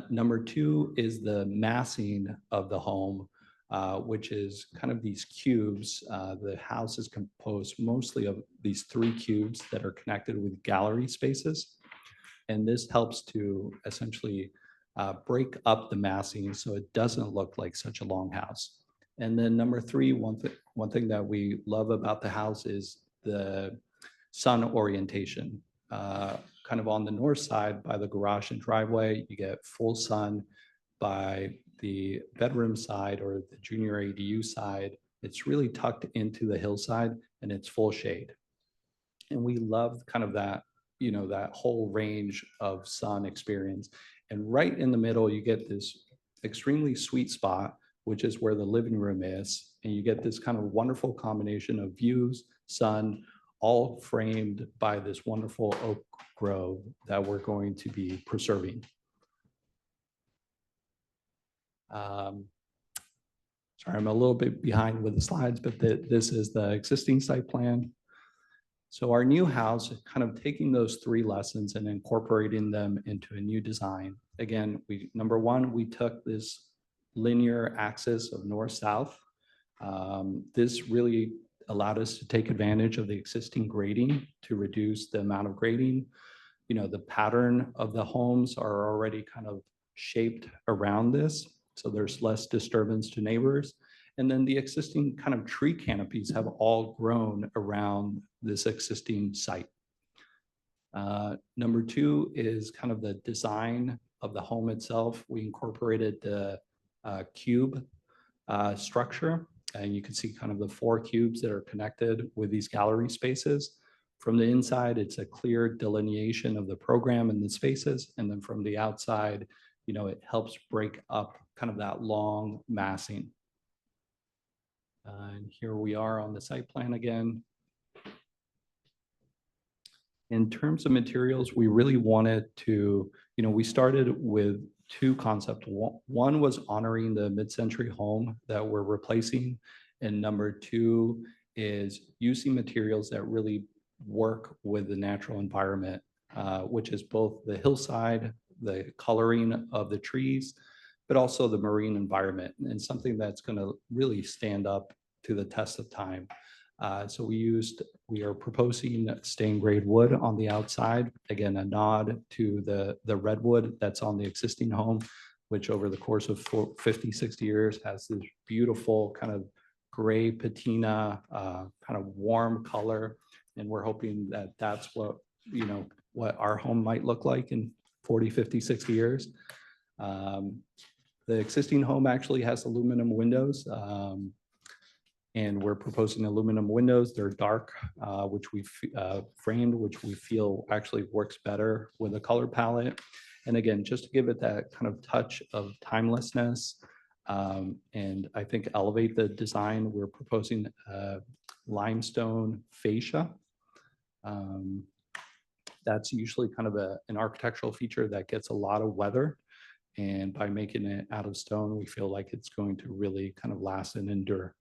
Number 2 is the massing of the home, which is kind of these cubes. The house is composed mostly of these 3 cubes that are connected with gallery spaces. And this helps to essentially break up the massing so it doesn't look like such a long house. And then number 3, one thing that we love about the house is the sun orientation. Kind of on the north side by the garage and driveway, you get full sun. By the bedroom side or the junior ADU side, it's really tucked into the hillside and it's full shade. And we love kind of that, that whole range of sun experience. And right in the middle, you get this extremely sweet spot, which is where the living room is. And you get this kind of wonderful combination of views, sun, all framed by this wonderful oak grove that we're going to be preserving. Sorry, I'm a little bit behind with the slides, but this is the existing site plan. So our new house, kind of taking those 3 lessons and incorporating them into a new design. Again, number 1, we took this linear axis of north-south. This really allowed us to take advantage of the existing grading to reduce the amount of grading. The pattern of the homes are already kind of shaped around this, so there's less disturbance to neighbors. And then the existing kind of tree canopies have all grown around this existing site. Number 2 is kind of the design of the home itself. We incorporated the cube structure. And you can see kind of the 4 cubes that are connected with these gallery spaces. From the inside, it's a clear delineation of the program and the spaces. And then from the outside, it helps break up kind of that long massing. And here we are on the site plan again. In terms of materials, we really wanted to, we started with 2 concepts. One was honoring the mid-century home that we're replacing. And number 2 is using materials that really work with the natural environment, which is both the hillside, the coloring of the trees, but also the marine environment, and something that's going to really stand up to the test of time. So we are proposing stained grade wood on the outside. Again, a nod to the redwood that's on the existing home, which over the course of 50, 60 years has this beautiful kind of gray patina, kind of warm color. And we're hoping that that's what our home might look like in 40, 50, 60 years. The existing home actually has aluminum windows. And we're proposing aluminum windows. They're dark, which we've framed, which we feel actually works better with the color palette. And again, just to give it that kind of touch of timelessness, and I think elevate the design, we're proposing limestone fascia. that's usually kind of an architectural feature that gets a lot of weather. And by making it out of stone, we feel like it's going to really kind of last and endure.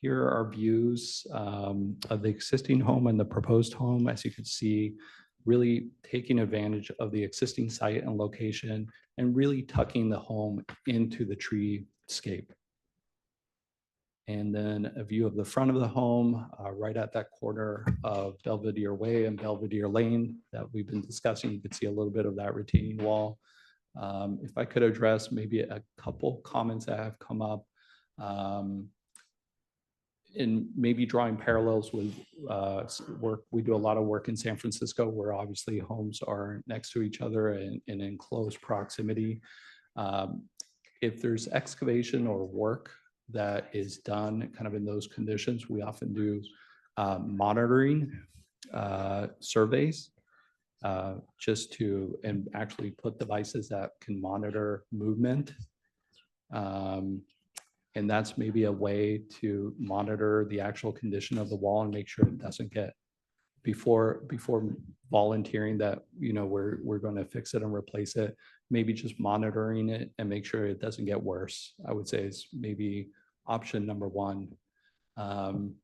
Here are our views of the existing home and the proposed home. As you can see, really taking advantage of the existing site and location and really tucking the home into the treescape. And then a view of the front of the home, right at that corner of Belvedere Way and Belvedere Lane that we've been discussing. You can see a little bit of that retaining wall. If I could address maybe a couple comments that have come up, in maybe drawing parallels with work. We do a lot of work in San Francisco where obviously homes are next to each other and in close proximity. If there's excavation or work that is done kind of in those conditions, we often do monitoring surveys just to, and actually put devices that can monitor movement. And that's maybe a way to monitor the actual condition of the wall and make sure it doesn't get, before volunteering that, you know, we're going to fix it and replace it, maybe just monitoring it and make sure it doesn't get worse. I would say is maybe option number one. And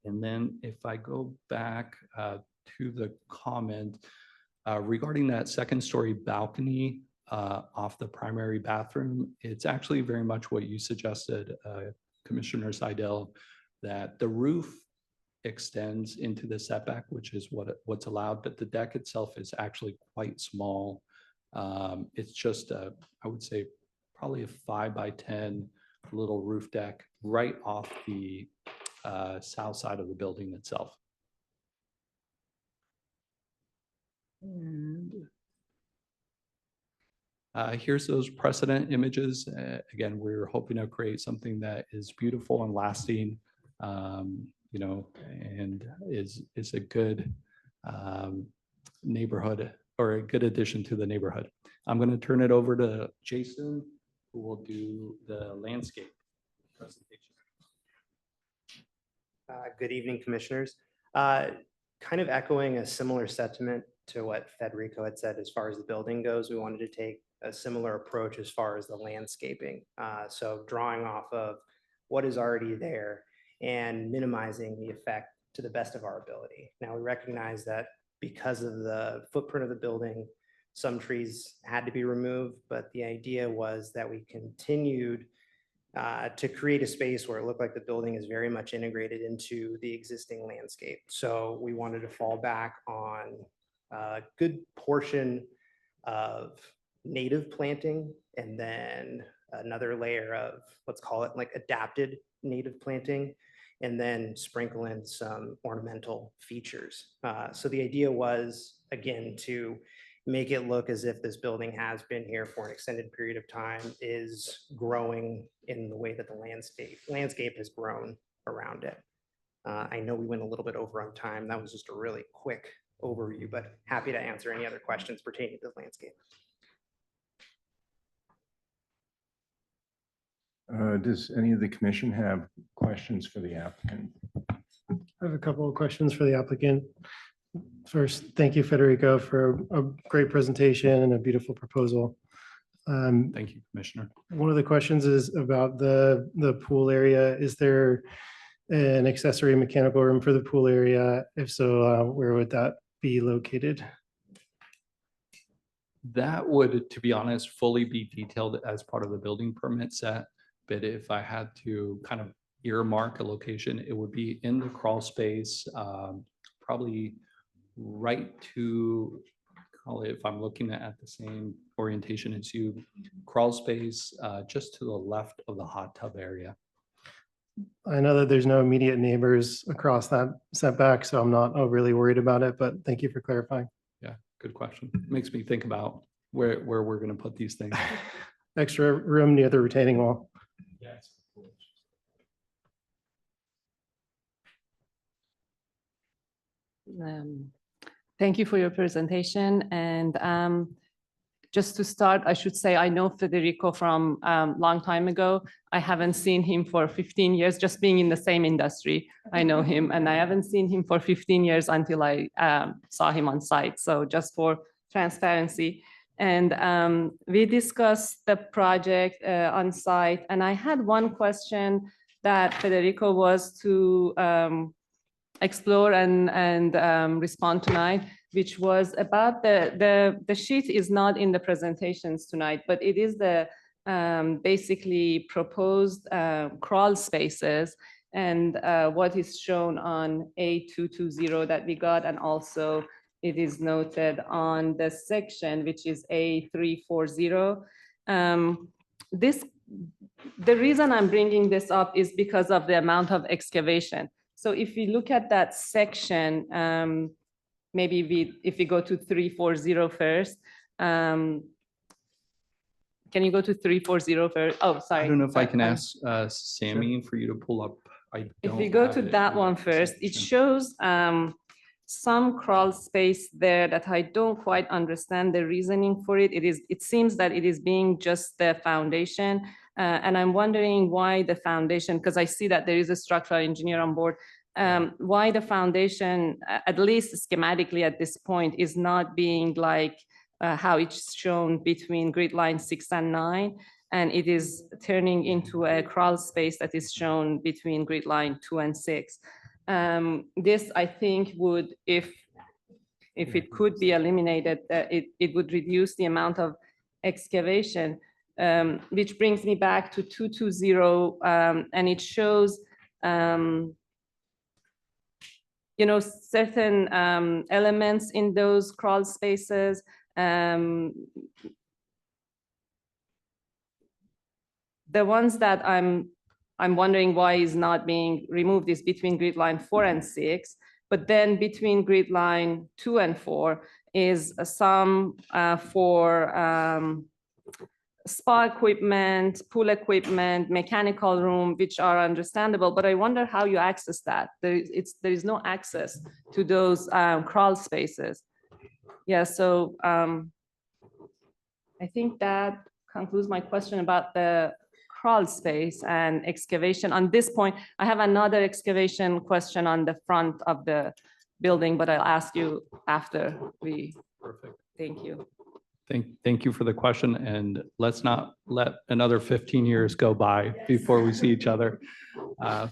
then if I go back to the comment regarding that second story balcony off the primary bathroom, it's actually very much what you suggested, Commissioner Seidel, that the roof extends into the setback, which is what's allowed, but the deck itself is actually quite small. It's just I would say probably a 5 by 10 little roof deck right off the south side of the building itself. And here's those precedent images. Again, we're hoping to create something that is beautiful and lasting, you know, and is a good neighborhood or a good addition to the neighborhood. I'm going to turn it over to Jason, who will do the landscape presentation. Good evening, commissioners. Kind of echoing a similar sentiment to what Federico had said as far as the building goes, we wanted to take a similar approach as far as the landscaping. So drawing off of what is already there and minimizing the effect to the best of our ability. Now we recognize that because of the footprint of the building, some trees had to be removed, but the idea was that we continued to create a space where it looked like the building is very much integrated into the existing landscape. So we wanted to fall back on a good portion of native planting and then another layer of, let's call it like adapted native planting, and then sprinkle in some ornamental features. So the idea was, again, to make it look as if this building has been here for an extended period of time, is growing in the way that the landscape has grown around it. I know we went a little bit over on time. That was just a really quick overview, but happy to answer any other questions pertaining to the landscape. Does any of the commission have questions for the applicant? I have a couple of questions for the applicant. First, thank you, Federico, for a great presentation and a beautiful proposal. Thank you, Commissioner. One of the questions is about the pool area. Is there an accessory mechanical room for the pool area? If so, where would that be located? That would, to be honest, fully be detailed as part of the building permit set. But if I had to kind of earmark a location, it would be in the crawl space, probably right to, call it, if I'm looking at the same orientation as you, crawl space just to the left of the hot tub area. I know that there's no immediate neighbors across that setback, so I'm not overly worried about it, but thank you for clarifying. Yeah, good question. Makes me think about where we're going to put these things. Extra room near the retaining wall. Yes. Thank you for your presentation. And Just to start, I should say, I know Federico from long time ago. I haven't seen him for 15 years, just being in the same industry. I know him, and I haven't seen him for 15 years until I saw him on site. So just for transparency. And we discussed the project on site, and I had one question that Federico was to explore and respond tonight, which was about the sheet is not in the presentations tonight, but it is the basically proposed crawl spaces and what is shown on A220 that we got, and also it is noted on the section, which is A340. The reason I'm bringing this up is because of the amount of excavation. So if we look at that section, maybe if we go to 340 first, can you go to 340 first? Oh, sorry. I don't know if I can I'm- ask Sammy for you to pull up. If we go to that one first, it shows some crawl space there that I don't quite understand the reasoning for it. It seems that it is being just the foundation. And I'm wondering why the foundation, because I see that there is a structural engineer on board, why the foundation, at least schematically at this point, is not being like how it's shown between grid line 6 and 9. And it is turning into a crawl space that is shown between grid line 2 and 6. This, I think, would, if it could be eliminated, it would reduce the amount of excavation, which brings me back to 220, and it shows, certain elements in those crawl spaces. The ones that I'm wondering why is not being removed is between grid line 4 and 6, but then between grid line 2 and 4 is some for spa equipment, pool equipment, mechanical room, which are understandable, but I wonder how you access that. There is no access to those crawl spaces. Yeah, so I think that concludes my question about the crawl space and excavation. On this point, I have another excavation question on the front of the building, but I'll ask you after we. Perfect. Thank you. Thank you for the question, and let's not let another 15 years go by before we see each other,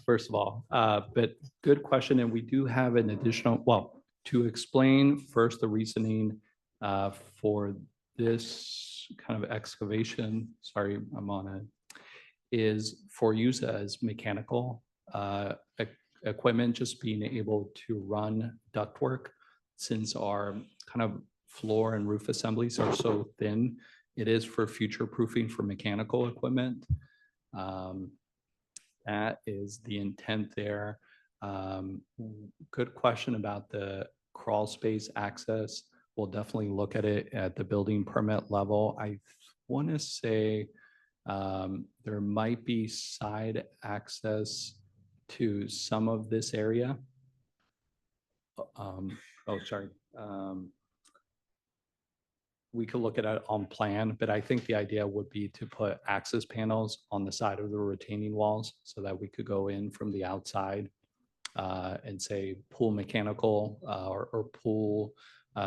first of all. But good question, and we do have an additional, well, to explain first the reasoning for this kind of excavation, sorry, I'm on it, is for use as mechanical equipment, just being able to run ductwork, since our kind of floor and roof assemblies are so thin. It is for future proofing for mechanical equipment. That is the intent there. Good question about the crawl space access. We'll definitely look at it at the building permit level. I want to say there might be side access to some of this area. We could look at it on plan, but I think the idea would be to put access panels on the side of the retaining walls so that we could go in from the outside and say pool mechanical or pool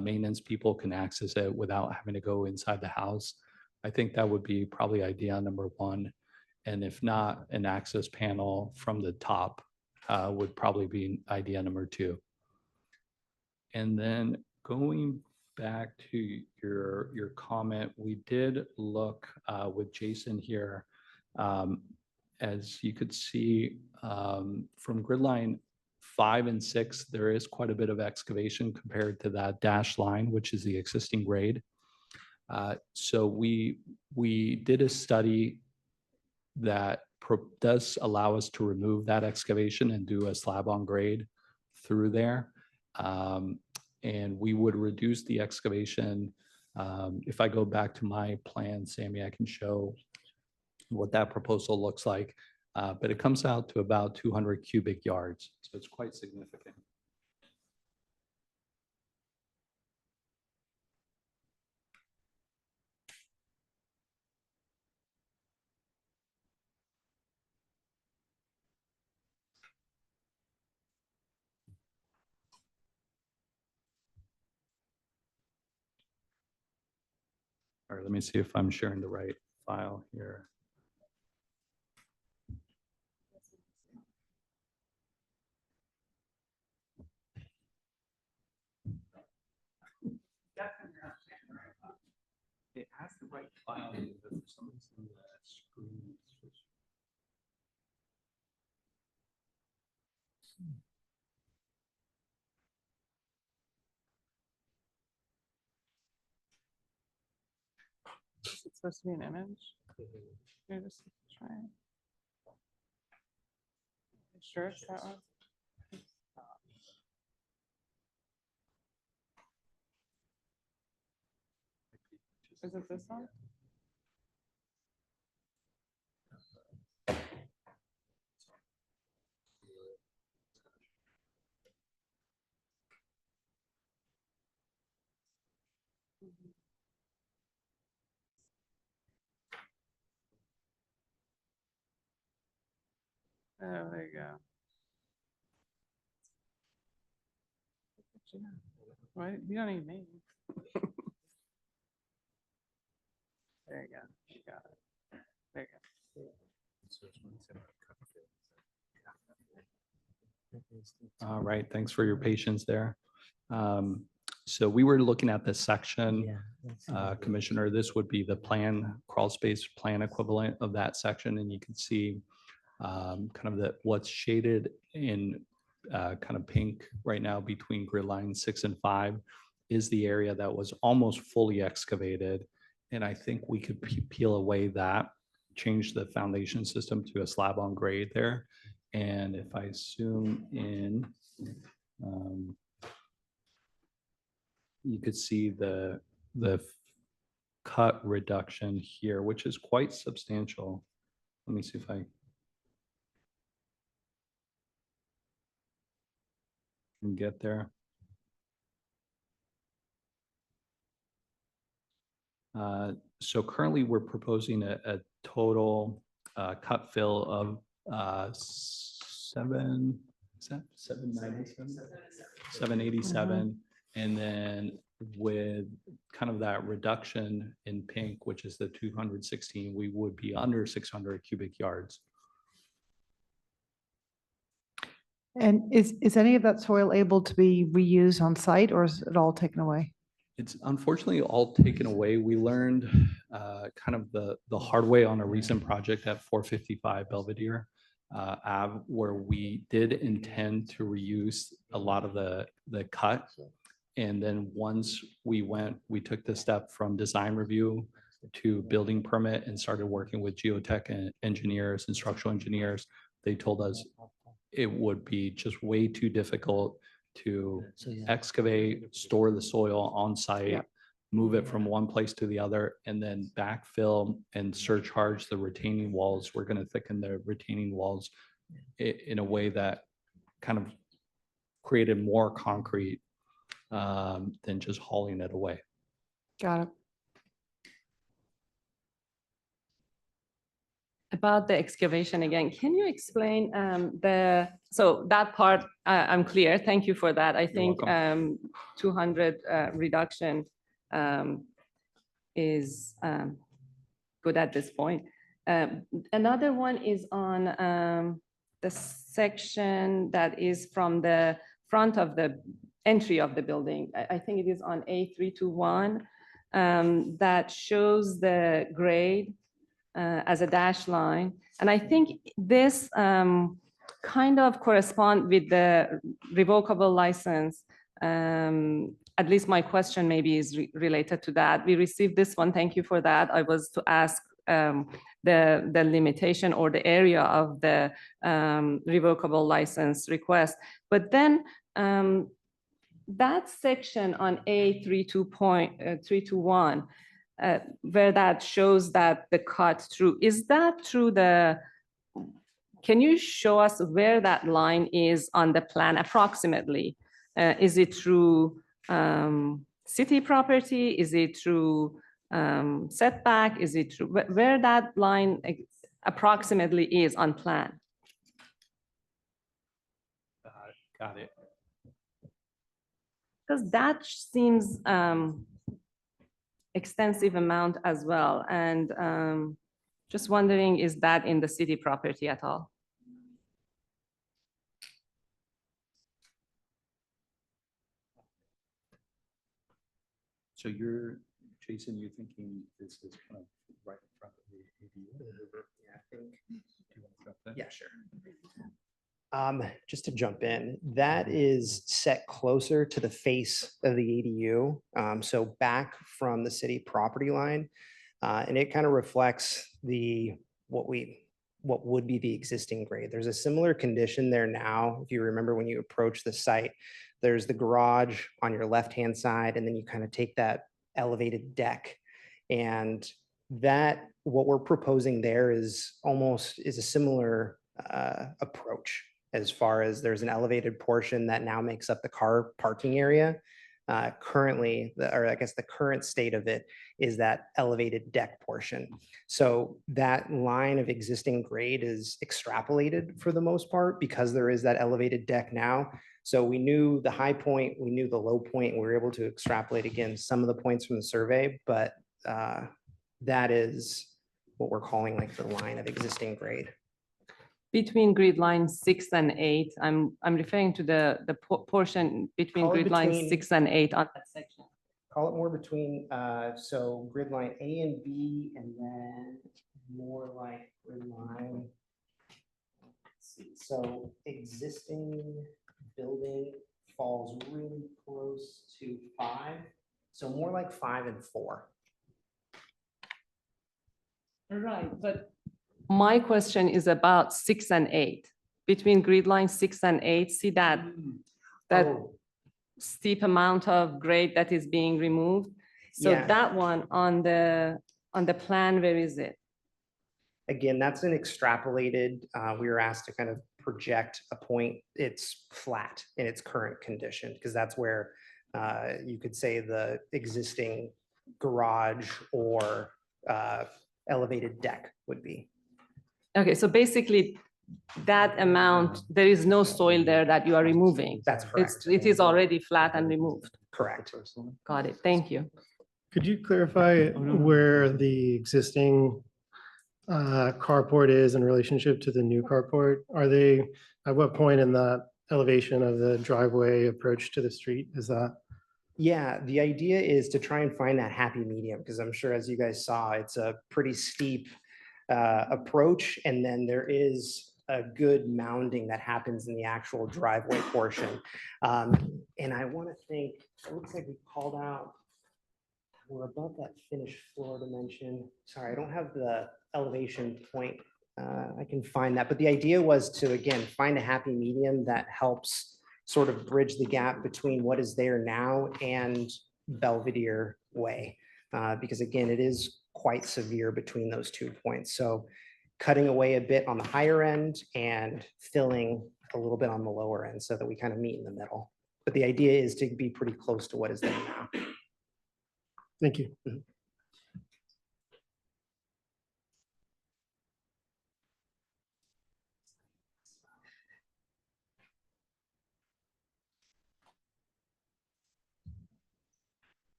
maintenance people can access it without having to go inside the house. I think that would be probably idea number one. And if not, an access panel from the top would probably be idea number two. And then going back to your comment, we did look with Jason here. As you could see from grid line 5 and 6, there is quite a bit of excavation compared to that dashed line, which is the existing grade. So we did a study that does allow us to remove that excavation and do a slab on grade through there. And we would reduce the excavation. If I go back to my plan, Sammy, I can show what that proposal looks like. But it comes out to about 200 cubic yards. So it's quite significant. Sorry, let me see if I'm sharing the right file here. It has the right file, but for some reason the screen is switched. Is it supposed to be an image? Here, just try it. You sure it's that one? Is it this one? Oh, there you go. Why, you don't need me. There you go. You got it. There you go. All right, thanks for your patience there. So we were looking at this section, Commissioner, this would be the plan, crawl space plan equivalent of that section, and you can see kind of what's shaded in kind of pink right now between grid lines 6 and 5 is the area that was almost fully excavated. And I think we could peel away that, change the foundation system to a slab on grade there. And if I zoom in, you could see the cut reduction here, which is quite substantial. Let me see if I can get there. So currently we're proposing a total cut fill of 787. And then with kind of that reduction in pink, which is the 216, we would be under 600 cubic yards. And is any of that soil able to be reused on site, or is it all taken away? It's unfortunately all taken away. We learned kind of the hard way on a recent project at 455 Belvedere Ave, where we did intend to reuse a lot of the cut. And then once we took the step from design review to building permit and started working with geotech and engineers and structural engineers. They told us it would be just way too difficult to excavate, store the soil on site, move it from one place to the other, and then backfill and surcharge the retaining walls. We're going to thicken the retaining walls in a way that kind of created more concrete than just hauling it away. Got it. About the excavation again, can you explain so that part, I'm clear, thank you for that. I think 200 reduction is good at this point. Another one is on the section that is from the front of the entry of the building. I think it is on A321 that shows the grade as a dash line. And I think this kind of correspond with the revocable license. At least my question maybe is related to that. We received this one, thank you for that. I was to ask the limitation or the area of the revocable license request. But then that section on A321, where that shows that the cut through, is that through the, can you show us where that line is on the plan approximately? Is it through city property? Is it through setback? Is it through, where that line approximately is on plan? Got it. Because that seems extensive amount as well. And just wondering, is that in the city property at all? So you're, Jason, you're thinking this is kind of right in front of the ADU? Yeah, I think. Do you want to jump in? Yeah, sure. Just to jump in, that is set closer to the face of the ADU, so back from the city property line. And it kind of reflects what would be the existing grade. There's a similar condition there now. If you remember when you approach the site, there's the garage on your left-hand side, and then you kind of take that elevated deck. And what we're proposing there is a similar approach, as far as there's an elevated portion that now makes up the car parking area. Currently, I guess the current state of it is that elevated deck portion. So that line of existing grade is extrapolated for the most part because there is that elevated deck now. So we knew the high point, we knew the low point, and we were able to extrapolate again some of the points from the survey, but that is what we're calling like the line of existing grade. Between grid lines 6 and 8, I'm referring to the portion between Call it grid lines between- 6 and 8 on that section. Call it more between, so grid line A and B, and then more like grid line. Let's see, so existing building falls really close to 5, so more like 5 and 4. Right, but my question is about 6 and 8. Between grid lines 6 and 8, see that Oh, steep amount of grade that is being removed. So Yeah. that one on the plan, where is it? Again, that's an extrapolated, we were asked to kind of project a point. It's flat in its current condition, because that's where you could say the existing garage or elevated deck would be. Okay, so basically that amount, there is no soil there that you are removing. That's correct. It is already flat and removed. Correct. Got it. Thank you. Could you clarify where the existing carport is in relationship to the new carport? Are they, at what point in that elevation of the driveway approach to the street is that? Yeah, the idea is to try and find that happy medium, because I'm sure as you guys saw, it's a pretty steep approach, and then there is a good mounding that happens in the actual driveway portion. And I want to think, it looks like we called out, we're above that finished floor dimension. Sorry, I don't have the elevation point. I can find that, but the idea was to, again, find a happy medium that helps sort of bridge the gap between what is there now and Belvedere Way. Because again, it is quite severe between those 2 points. So cutting away a bit on the higher end and filling a little bit on the lower end so that we kind of meet in the middle. But the idea is to be pretty close to what is there now. Thank you.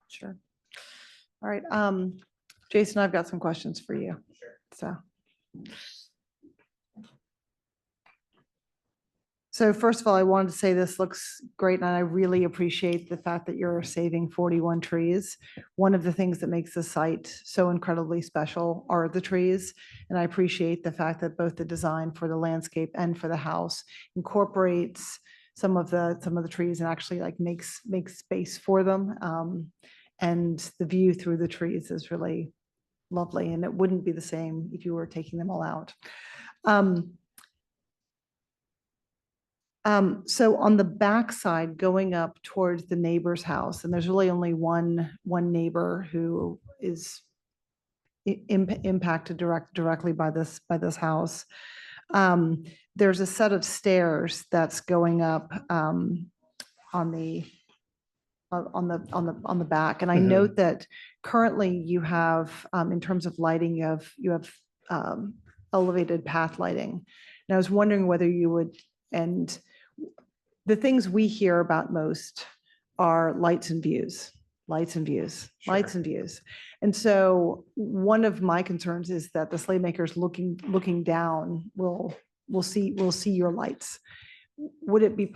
Sure. All right, Jason, I've got some questions for you. Sure. So first of all, I wanted to say this looks great, and I really appreciate the fact that you're saving 41 trees. One of the things that makes the site so incredibly special are the trees. And I appreciate the fact that both the design for the landscape and for the house incorporates some of the trees and actually like makes space for them. And the view through the trees is really lovely, and it wouldn't be the same if you were taking them all out. So on the backside, going up towards the neighbor's house, and there's really only one neighbor who is impacted directly by this house. There's a set of stairs that's going up on the back, and I note that currently you have, in terms of lighting, you have elevated path lighting. And I was wondering whether you would, and the things we hear about most are lights and views. lights and views, Sure. lights and views. And so one of my concerns is that the slate makers looking down will see your lights. Would it be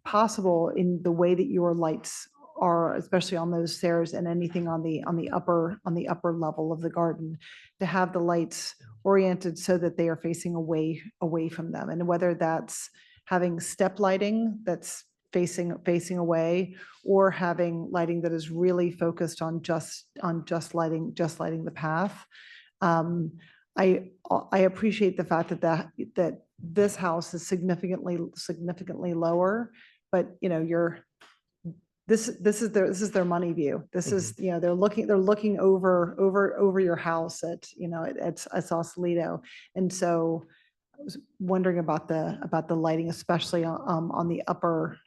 possible in the way that your lights are, especially on those stairs and anything on the upper level of the garden, to have the lights oriented so that they are facing away from them? And whether that's having step lighting that's facing away, or having lighting that is really focused on just lighting the path. I appreciate the fact that this house is significantly lower, but this is their money view. This is, they're looking over your house at Sausalito. And so I was wondering about the lighting, especially on the upper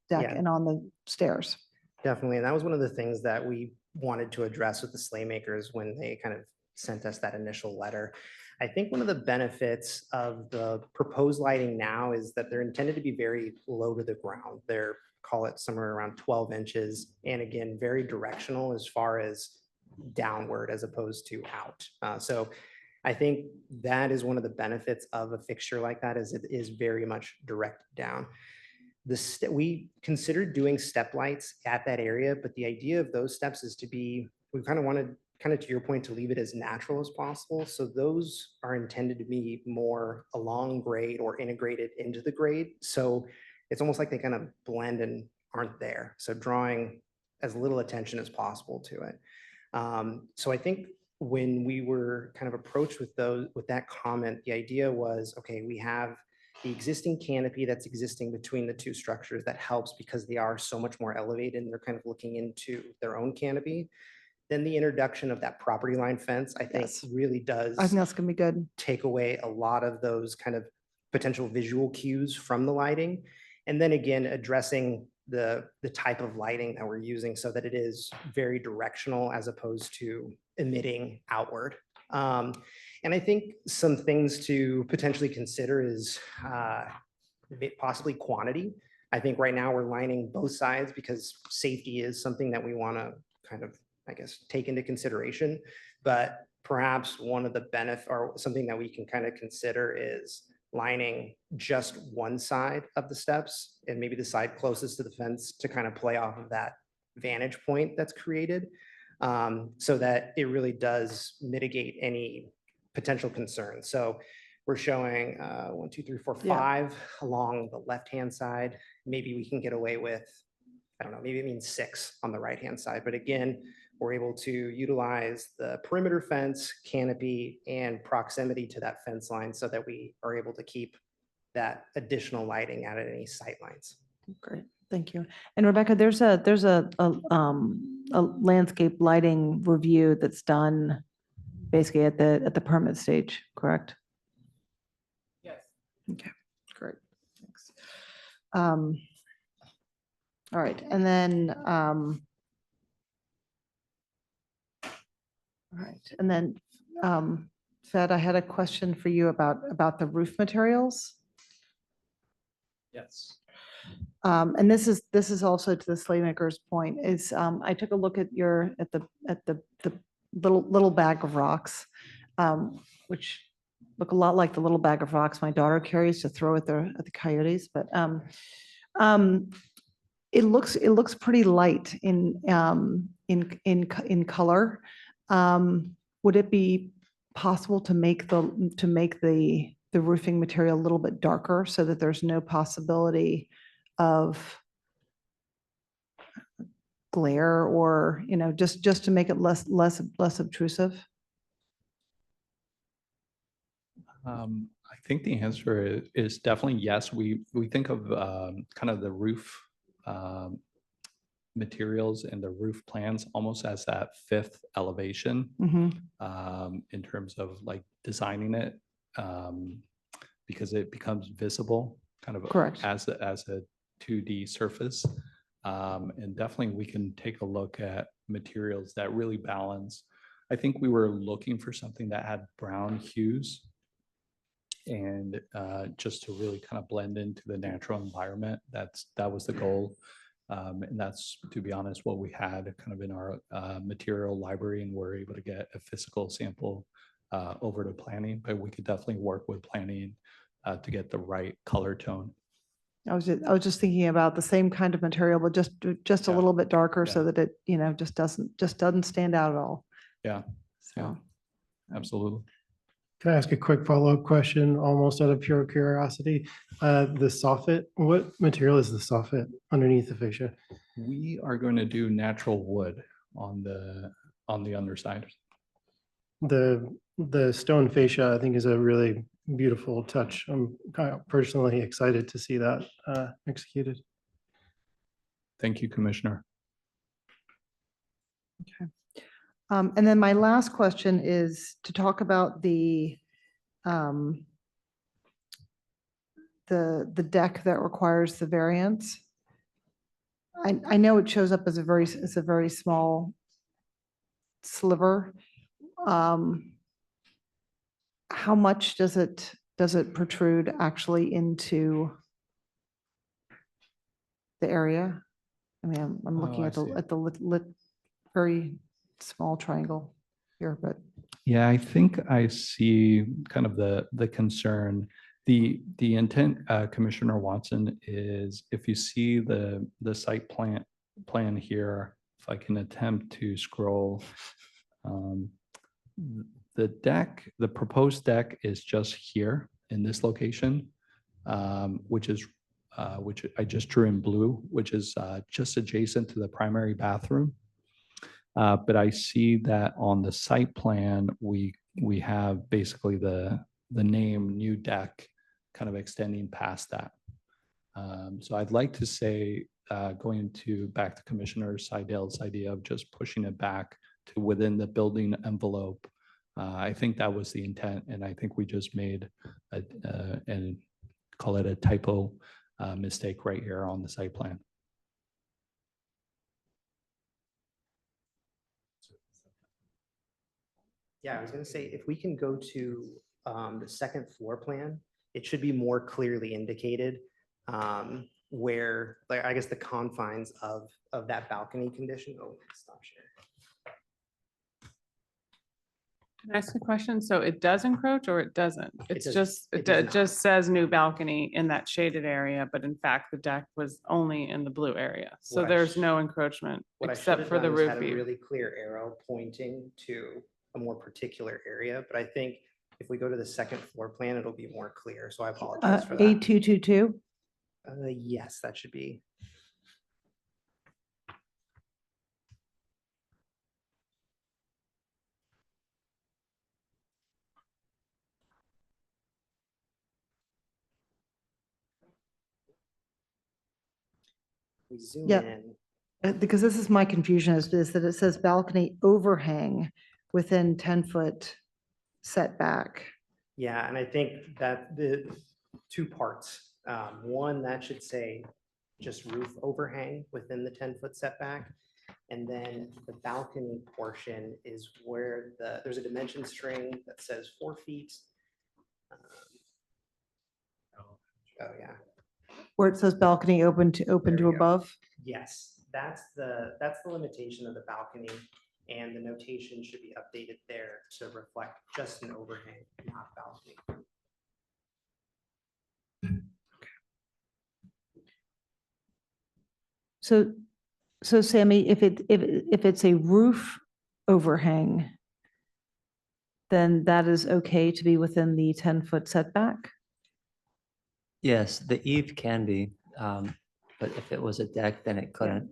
deck Yeah. and on the stairs. Definitely. And that was one of the things that we wanted to address with the sleigh makers when they kind of sent us that initial letter. I think one of the benefits of the proposed lighting now is that they're intended to be very low to the ground. They're, call it somewhere around 12 inches. And again, very directional as far as downward as opposed to out. So I think that is one of the benefits of a fixture like that, is it is very much direct down. We considered doing step lights at that area, but the idea of those steps is to be, we kind of wanted, kind of to your point, to leave it as natural as possible. So those are intended to be more along grade or integrated into the grade. So it's almost like they kind of blend and aren't there. So drawing as little attention as possible to it. So I think when we were kind of approached with that comment, the idea was, okay, we have the existing canopy that's existing between the two structures that helps because they are so much more elevated and they're kind of looking into their own canopy. Then the introduction of that property line fence, I think Yes. really does I think that's gonna be good. take away a lot of those kind of potential visual cues from the lighting. And then again, addressing the type of lighting that we're using so that it is very directional as opposed to emitting outward. And I think some things to potentially consider is possibly quantity. I think right now we're lining both sides because safety is something that we want to kind of, I guess, take into consideration. But perhaps one of the benefit or something that we can kind of consider is lining just one side of the steps and maybe the side closest to the fence to kind of play off of that vantage point that's created, so that it really does mitigate any potential concerns. So we're showing 1, 2, 3, 4, 5 along the left-hand side. Maybe we can get away with, I don't know, maybe it means 6 on the right-hand side. But again, we're able to utilize the perimeter fence, canopy, and proximity to that fence line so that we are able to keep that additional lighting out at any sight lines. Great, thank you. And Rebecca, there's a landscape lighting review that's done basically at the permit stage, correct? Yes. Okay, great, thanks. All right, and then, all right, and then, Fed, I had a question for you about the roof materials. Yes. And this is also to the sleigh maker's point, is I took a look at the little bag of rocks, which look a lot like the little bag of rocks my daughter carries to throw at the coyotes, but it looks pretty light in color. Would it be possible to make the roofing material a little bit darker so that there's no possibility of glare, or just to make it less obtrusive? I think the answer is definitely yes. We think of kind of the roof materials and the roof plans almost as that 5th elevation, in terms of like designing it, because it becomes visible kind of Correct. as a 2D surface. And definitely we can take a look at materials that really balance. I think we were looking for something that had brown hues, and just to really kind of blend into the natural environment. That was the goal. And that's, to be honest, what we had kind of in our material library, and we're able to get a physical sample over to planning, but we could definitely work with planning to get the right color tone. I was just thinking about the same kind of material, but just a Yeah. little bit darker so Yeah. that it, just doesn't stand out at all. Yeah, So, absolutely. Can I ask a quick follow-up question, almost out of pure curiosity? The soffit, what material is the soffit underneath the fascia? We are going to do natural wood on the underside. The stone fascia, I think, is a really beautiful touch. I'm kind of personally excited to see that executed. Thank you, Commissioner. and then my last question is to talk about the deck that requires the variance. I know it shows up as it's a very small sliver. How much does it protrude actually into the area? I mean, I'm looking I at see. the lit very small triangle here, but Yeah, I think I see kind of the concern. The intent, Commissioner Watson, is if you see the site plan here, if I can attempt to scroll. The deck, the proposed deck is just here in this location, which I just drew in blue, which is just adjacent to the primary bathroom. But I see that on the site plan, we have basically the name new deck kind of extending past that. So I'd like to say, going back to Commissioner Seidel's idea of just pushing it back to within the building envelope. I think that was the intent, and I think we just made and call it a typo mistake right here on the site plan. Yeah, I was gonna say, if we can go to the second floor plan, it should be more clearly indicated where, like, I guess the confines of that balcony condition. Oh, stop share. Can I ask a question? So it does encroach or it doesn't? It's does- just, it it does it not. just says new balcony in that shaded area, but in fact, the deck was only in the blue area. So What I there's sh- no encroachment What I should except have for the done is roof. had a view. really clear arrow pointing to a more particular area, but I think if we go to the second floor plan, it'll be more clear. So I apologize for that. A222. Yes, that should be. We zoom Yeah. in. Because this is my confusion is that it says balcony overhang within 10-foot setback. Yeah, and I think that the two parts. One, that should say just roof overhang within the 10-foot setback. And then the balcony portion is where there's a dimension string that says 4 feet. Oh, yeah. Where it says balcony open to There you go. above. Yes, that's the limitation of the balcony, and the notation should be updated there to reflect just an overhang, not balcony. So Sammy, if it's a roof overhang, then that is okay to be within the 10-foot setback? Yes, the eave can be, but if it was a deck, then it couldn't.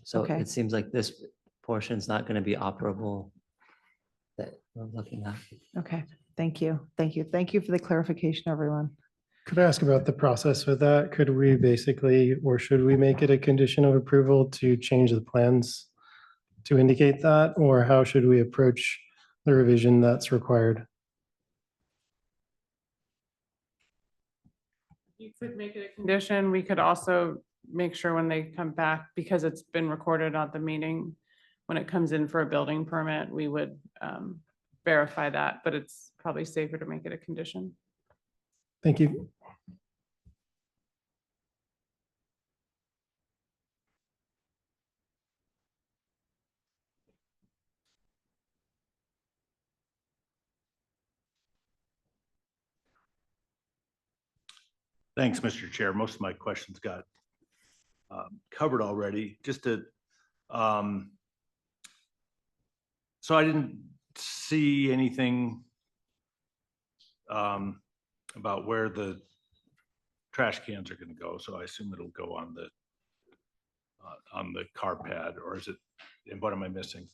So Okay. it seems like this portion is not going to be operable that we're looking at. Okay, thank you. Thank you. Thank you for the clarification, everyone. Could I ask about the process with that? Could we basically, or should we make it a condition of approval to change the plans to indicate that? Or how should we approach the revision that's required? You could make it a condition. We could also make sure when they come back, because it's been recorded at the meeting, when it comes in for a building permit, we would verify that, but it's probably safer to make it a condition. Thank you. Thanks, Mr. Chair. Most of my questions got covered already. Just to, so I didn't see anything about where the trash cans are going to go. So I assume it'll go on the car pad, or is it, and what am I missing?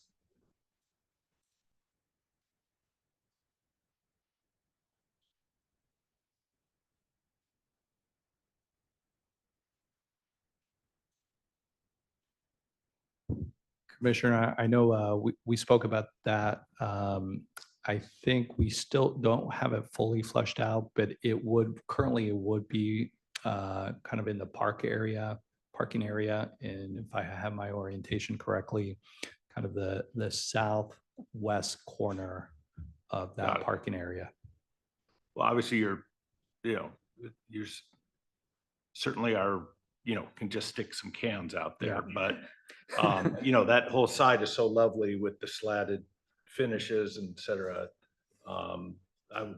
Commissioner, I know we spoke about that. I think we still don't have it fully flushed out, but currently it would be kind of in the parking area. And if I have my orientation correctly, kind of the southwest corner of Got that it. parking area. Well, obviously you're certainly can just stick some cans out there, but that whole side is so lovely with the slatted finishes and et cetera. I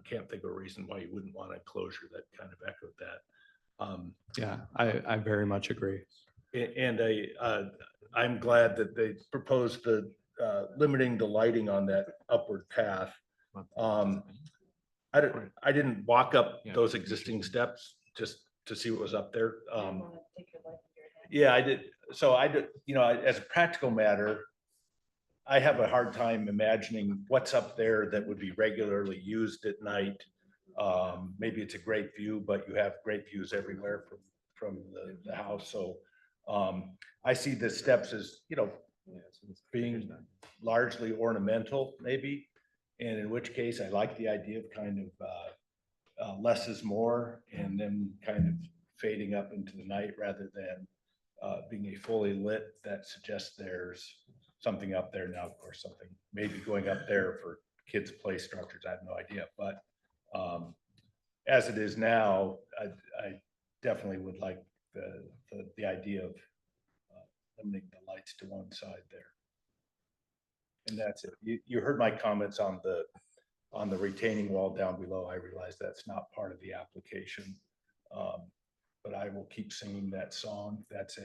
can't think of a reason why you wouldn't want a closure that kind of echoed that. Yeah, I very much agree. And I'm glad that they proposed the limiting the lighting on that upward path. I didn't walk up those existing steps just to see what was up there. Yeah, I did. So I did, as a practical matter, I have a hard time imagining what's up there that would be regularly used at night. Maybe it's a great view, but you have great views everywhere from the house. So I see the steps as, being largely ornamental, maybe. And in which case I like the idea of kind of less is more, and then kind of fading up into the night rather than being a fully lit that suggests there's something up there. Now, of course, something maybe going up there for kids' play structures, I have no idea. But as it is now, I definitely would like the idea of limiting the lights to one side there. And that's it. You heard my comments on the retaining wall down below. I realize that's not part of the application. But I will keep singing that song. That's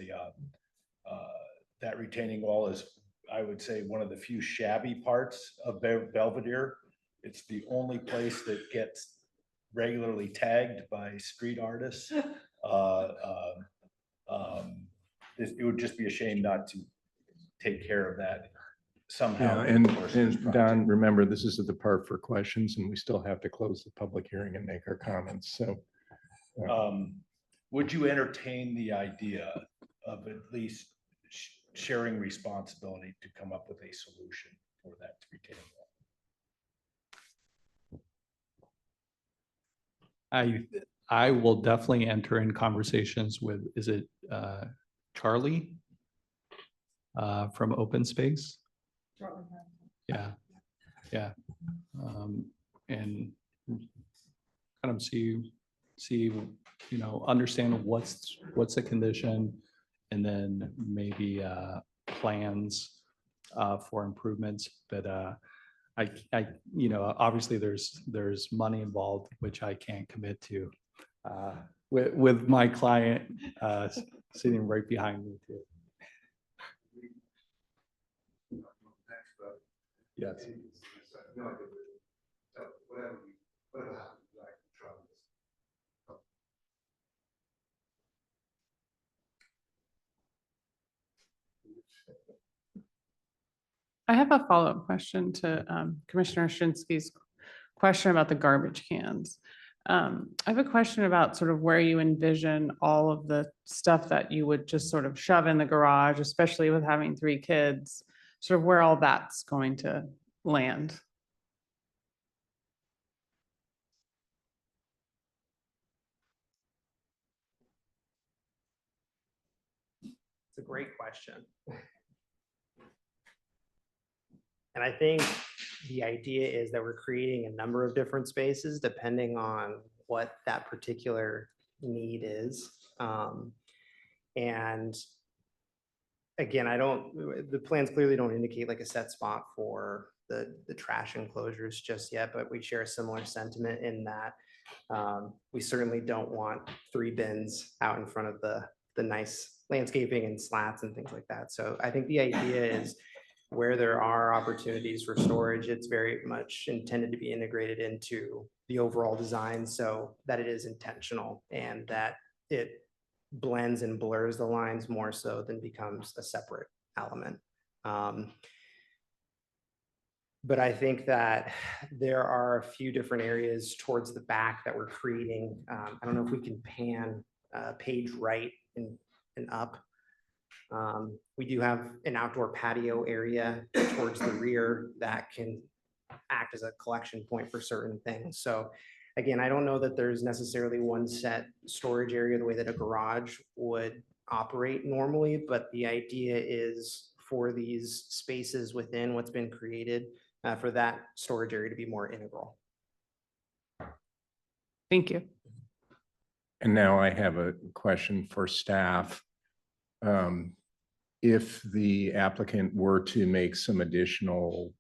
that retaining wall is, I would say, one of the few shabby parts of Belvedere. It's the only place that gets regularly tagged by street artists. It would just be a shame not to take care of that somehow. Yeah, and Don, remember, this is at the part for questions, and we still have to close the public hearing and make our comments. So would you entertain the idea of at least sharing responsibility to come up with a solution for that retaining wall? I will definitely enter in conversations with, is it Charlie from Open Space? Yeah. And kind of see, understand what's the condition, and then maybe plans for improvements. But obviously there's money involved, which I can't commit to with my client sitting right behind me too. Yes. I have a follow-up question to Commissioner Shinsky's question about the garbage cans. I have a question about sort of where you envision all of the stuff that you would just sort of shove in the garage, especially with having 3 kids, sort of where all that's going to land. It's a great question. And I think the idea is that we're creating a number of different spaces depending on what that particular need is. And again, the plans clearly don't indicate like a set spot for the trash enclosures just yet, but we share a similar sentiment in that We certainly don't want 3 bins out in front of the nice landscaping and slats and things like that. So I think the idea is where there are opportunities for storage, it's very much intended to be integrated into the overall design so that it is intentional and that it blends and blurs the lines more so than becomes a separate element. But I think that there are a few different areas towards the back that we're creating. I don't know if we can pan page right and up. We do have an outdoor patio area towards the rear that can act as a collection point for certain things. So again, I don't know that there's necessarily one set storage area the way that a garage would operate normally, but the idea is for these spaces within what's been created for that storage area to be more integral. Thank you. And now I have a question for staff. If the applicant were to make some additional,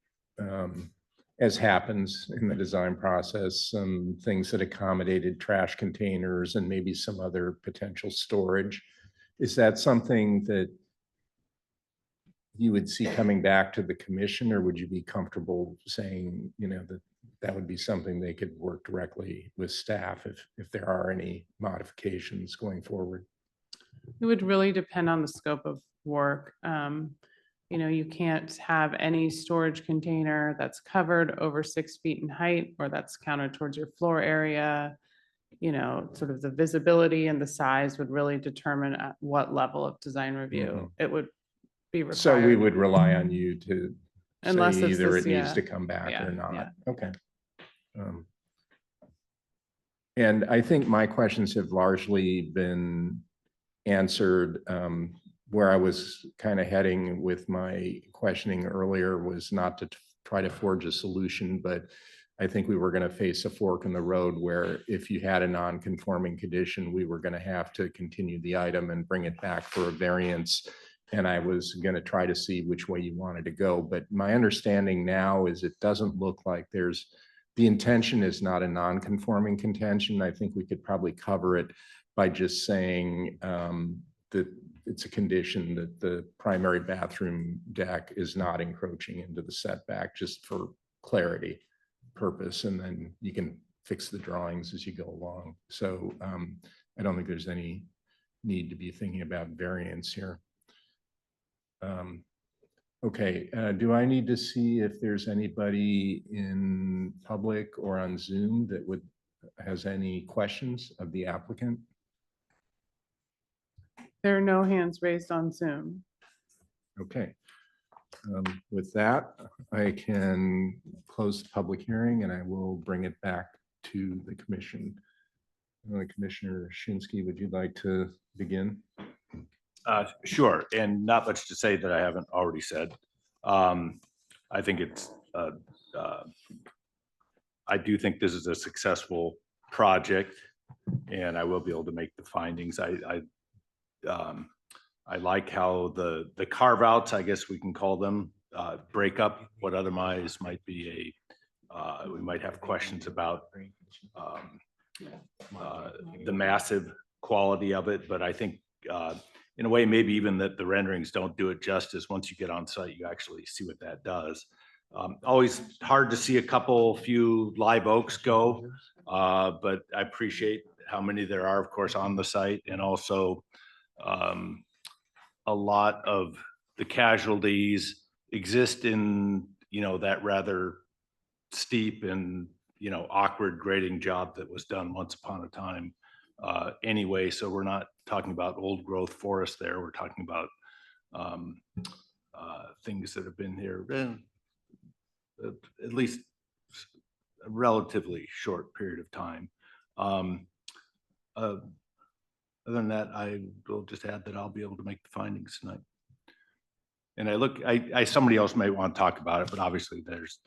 as happens in the design process, some things that accommodated trash containers and maybe some other potential storage, is that something that you would see coming back to the commission, or would you be comfortable saying, that that would be something they could work directly with staff if there are any modifications going forward? It would really depend on the scope of work. You can't have any storage container that's covered over 6 feet in height, or that's counted towards your floor area. Sort of the visibility and the size would really determine at what level of design review it would be required. So we would rely on you to Unless say it's either this, it needs yeah. to come back Yeah, or not. yeah. Okay. And I think my questions have largely been answered. Where I was kind of heading with my questioning earlier was not to try to forge a solution, but I think we were going to face a fork in the road where if you had a non-conforming condition, we were going to have to continue the item and bring it back for a variance. And I was going to try to see which way you wanted to go. But my understanding now is it doesn't look like the intention is not a non-conforming contention. I think we could probably cover it by just saying that it's a condition that the primary bathroom deck is not encroaching into the setback, just for clarity purpose. And then you can fix the drawings as you go along. So I don't think there's any need to be thinking about variance here. Okay, do I need to see if there's anybody in public or on Zoom that has any questions of the applicant? There are no hands raised on Zoom. Okay. With that, I can close the public hearing and I will bring it back to the commission. Commissioner Shinsky, would you like to begin? Sure, and not much to say that I haven't already said. I think I do think this is a successful project, and I will be able to make the findings. I like how the carve outs, I guess we can call them, break up what otherwise might be we might have questions about the massive quality of it, but I think in a way, maybe even that the renderings don't do it justice. Once you get on site, you actually see what that does. Always hard to see a few live oaks go, but I appreciate how many there are, of course, on the site, and also a lot of the casualties exist in, that rather steep and, awkward grading job that was done once upon a time. Anyway, so we're not talking about old growth forest there. We're talking about things that have been here at least a relatively short period of time. Other than that, I will just add that I'll be able to make the findings tonight. And somebody else may want to talk about it, but obviously there's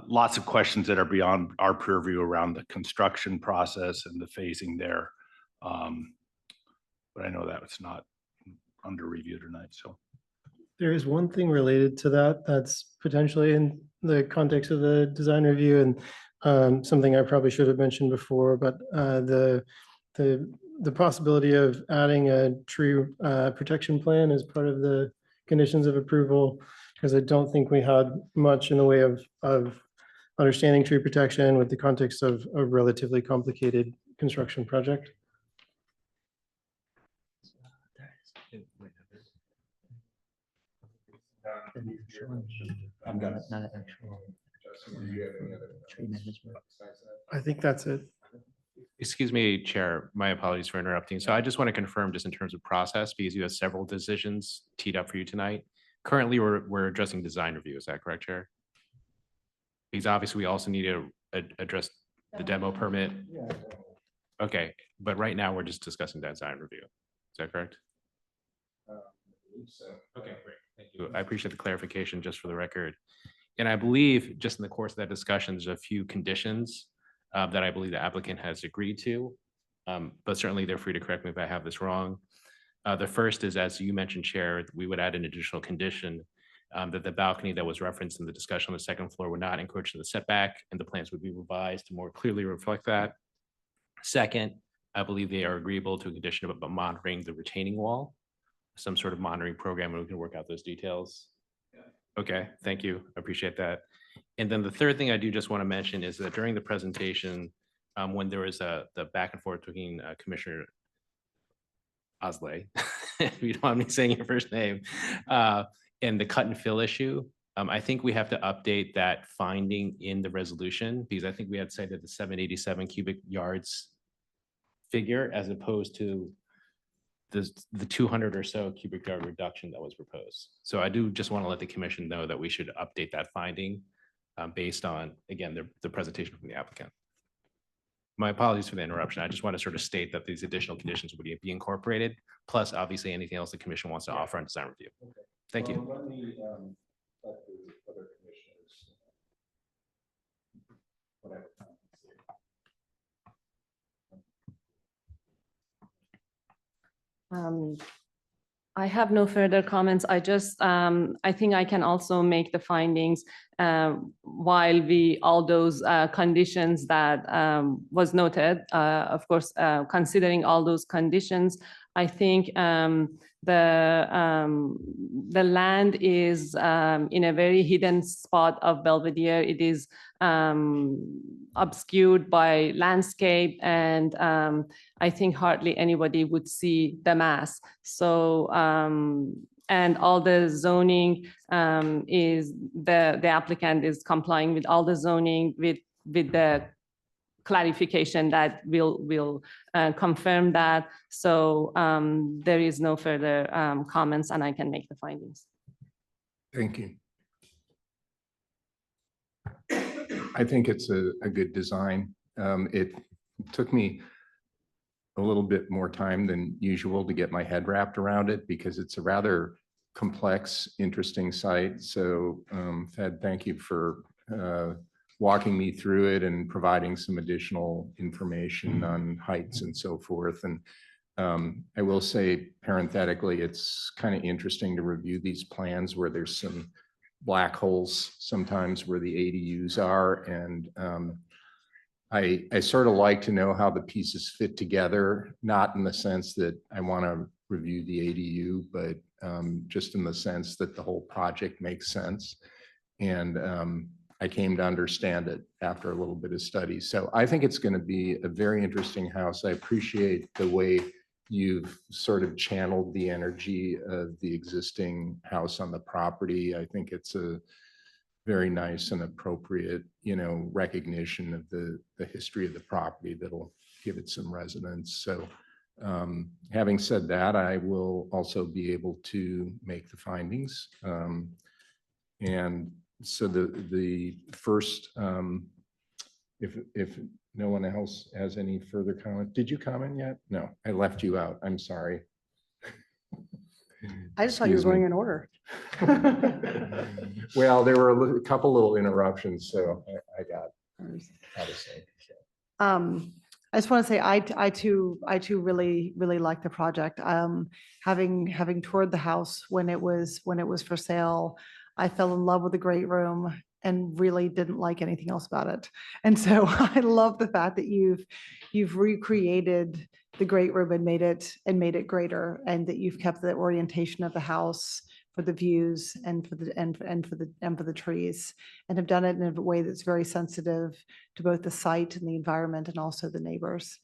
lots of questions that are beyond our purview around the construction process and the phasing there. But I know that it's not under review tonight, so. There is one thing related to that that's potentially in the context of the design review, and something I probably should have mentioned before, but the possibility of adding a tree protection plan as part of the conditions of approval, because I don't think we had much in the way of understanding tree protection with the context of a relatively complicated construction project. Not an actual tree management. I think that's it. Excuse me, Chair, my apologies for interrupting. So I just want to confirm just in terms of process, because you have several decisions teed up for you tonight. Currently, we're addressing design review. Is that correct, Chair? Because obviously we also need to address the demo permit. Okay, but right now we're just discussing design review. Is that correct? Okay, great. Thank you. I appreciate the clarification just for the record. And I believe just in the course of that discussion, there's a few conditions that I believe the applicant has agreed to. But certainly they're free to correct me if I have this wrong. The first is, as you mentioned, Chair, we would add an additional condition that the balcony that was referenced in the discussion on the second floor would not encroach in the setback, and the plans would be revised to more clearly reflect that. Second, I believe they are agreeable to a condition about monitoring the retaining wall, some sort of monitoring program, and we can work out those details. Okay, thank you. I appreciate that. And then the third thing I do just want to mention is that during the presentation, when there was the back and forth between Commissioner Osley, if you don't mind me saying your first name, and the cut and fill issue, I think we have to update that finding in the resolution, because I think we had cited the 787 cubic yards figure as opposed to the 200 or so cubic yard reduction that was proposed. So I do just want to let the commission know that we should update that finding based on, again, the presentation from the applicant. My apologies for the interruption. I just want to sort of state that these additional conditions would be incorporated, plus obviously anything else the commission wants to offer on design review. Thank you. Let me let the other commissioners. Whatever. I have no further comments. I just, I think I can also make the findings while all those conditions that was noted, of course, considering all those conditions, I think the land is in a very hidden spot of Belvedere. It is obscured by landscape, and I think hardly anybody would see the mass. So, and all the zoning is, the applicant is complying with all the zoning with the clarification that will confirm that. So there is no further comments, and I can make the findings. Thank you. I think it's a good design. It took me a little bit more time than usual to get my head wrapped around it because it's a rather complex, interesting site. So Fed, thank you for walking me through it and providing some additional information on heights and so forth. And I will say parenthetically, it's kind of interesting to review these plans where there's some black holes sometimes where the ADUs are. And I sort of like to know how the pieces fit together, not in the sense that I want to review the ADU, but just in the sense that the whole project makes sense. And I came to understand it after a little bit of study. So I think it's going to be a very interesting house. I appreciate the way you've sort of channeled the energy of the existing house on the property. I think it's a very nice and appropriate, recognition of the history of the property that'll give it some resonance. So having said that, I will also be able to make the findings. And so the first, if no one else has any further comment, did you comment yet? No, I left you out. I'm sorry. I just thought you were Excuse going me. in order. Well, there were a couple little interruptions, so I got how to say. I just want to say, I too really like the project. Having toured the house when it was for sale, I fell in love with the great room. and really didn't like anything else about it. And so I love the fact that you've recreated the great room and made it greater, and that you've kept the orientation of the house for the views and for the trees, and have done it in a way that's very sensitive to both the site and the environment and also the neighbors.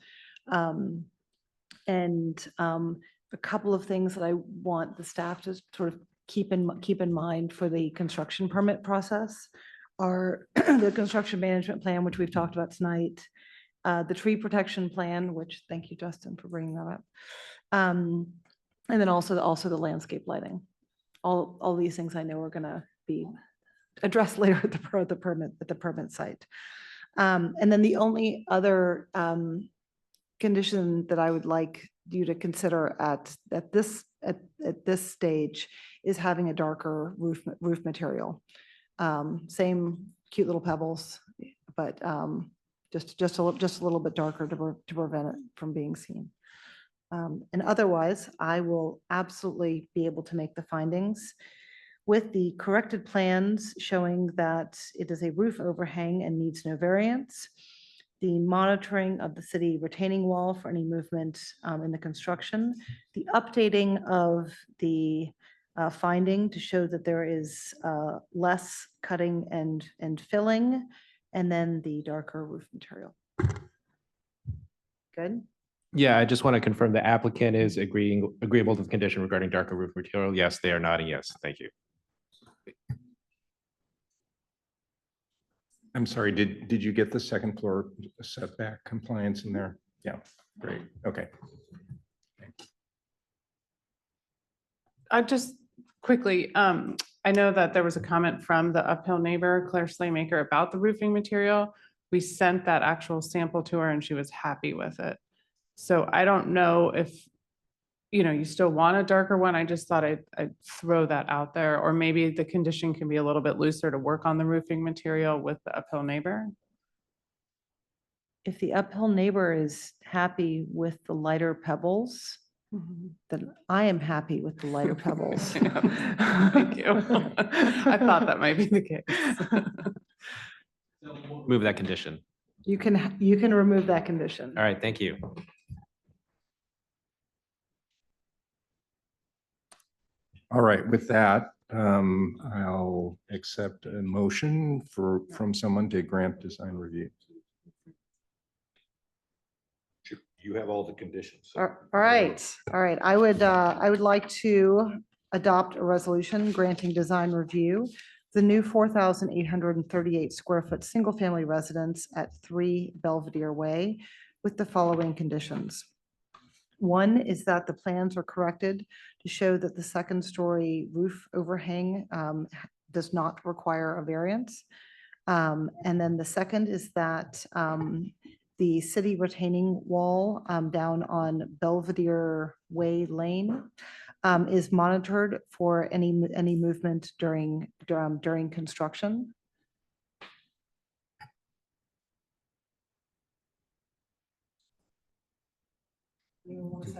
A couple of things that I want the staff to sort of keep in mind for the construction permit process are the construction management plan, which we've talked about tonight, the tree protection plan, which, thank you, Justin, for bringing that up. And then also the landscape lighting. All these things I know are gonna be addressed later at the permit site. And then the only other condition that I would like you to consider at this stage is having a darker roof material. Same cute little pebbles, but just a little bit darker to prevent it from being seen. And otherwise, I will absolutely be able to make the findings with the corrected plans showing that it is a roof overhang and needs no variance. The monitoring of the city retaining wall for any movement in the construction, the updating of the finding to show that there is less cutting and filling, and then the darker roof material. Good. Yeah, I just want to confirm the applicant is agreeable to the condition regarding darker roof material. Yes, they are nodding yes. Thank you. I'm sorry, did you get the second floor setback compliance in there? Yeah, great, okay. Just quickly, I know that there was a comment from the uphill neighbor, Claire Slaymaker, about the roofing material. We sent that actual sample to her and she was happy with it. So I don't know if, you still want a darker one. I just thought I'd throw that out there, or maybe the condition can be a little bit looser to work on the roofing material with the uphill neighbor. If the uphill neighbor is happy with the lighter pebbles, then I am happy with the lighter pebbles. Thank you. I thought that might be the case. Move that condition. You can remove that condition. All right, thank you. All right, with that, I'll accept a motion from someone to grant design review. You have all the conditions. so- All right. I would like to adopt a resolution granting design review, the new 4,838 square foot single-family residence at 3 Belvedere Way with the following conditions. One is that the plans are corrected to show that the second-story roof overhang does not require a variance. And then the second is that the city retaining wall down on Belvedere Way Lane is monitored for any movement during construction.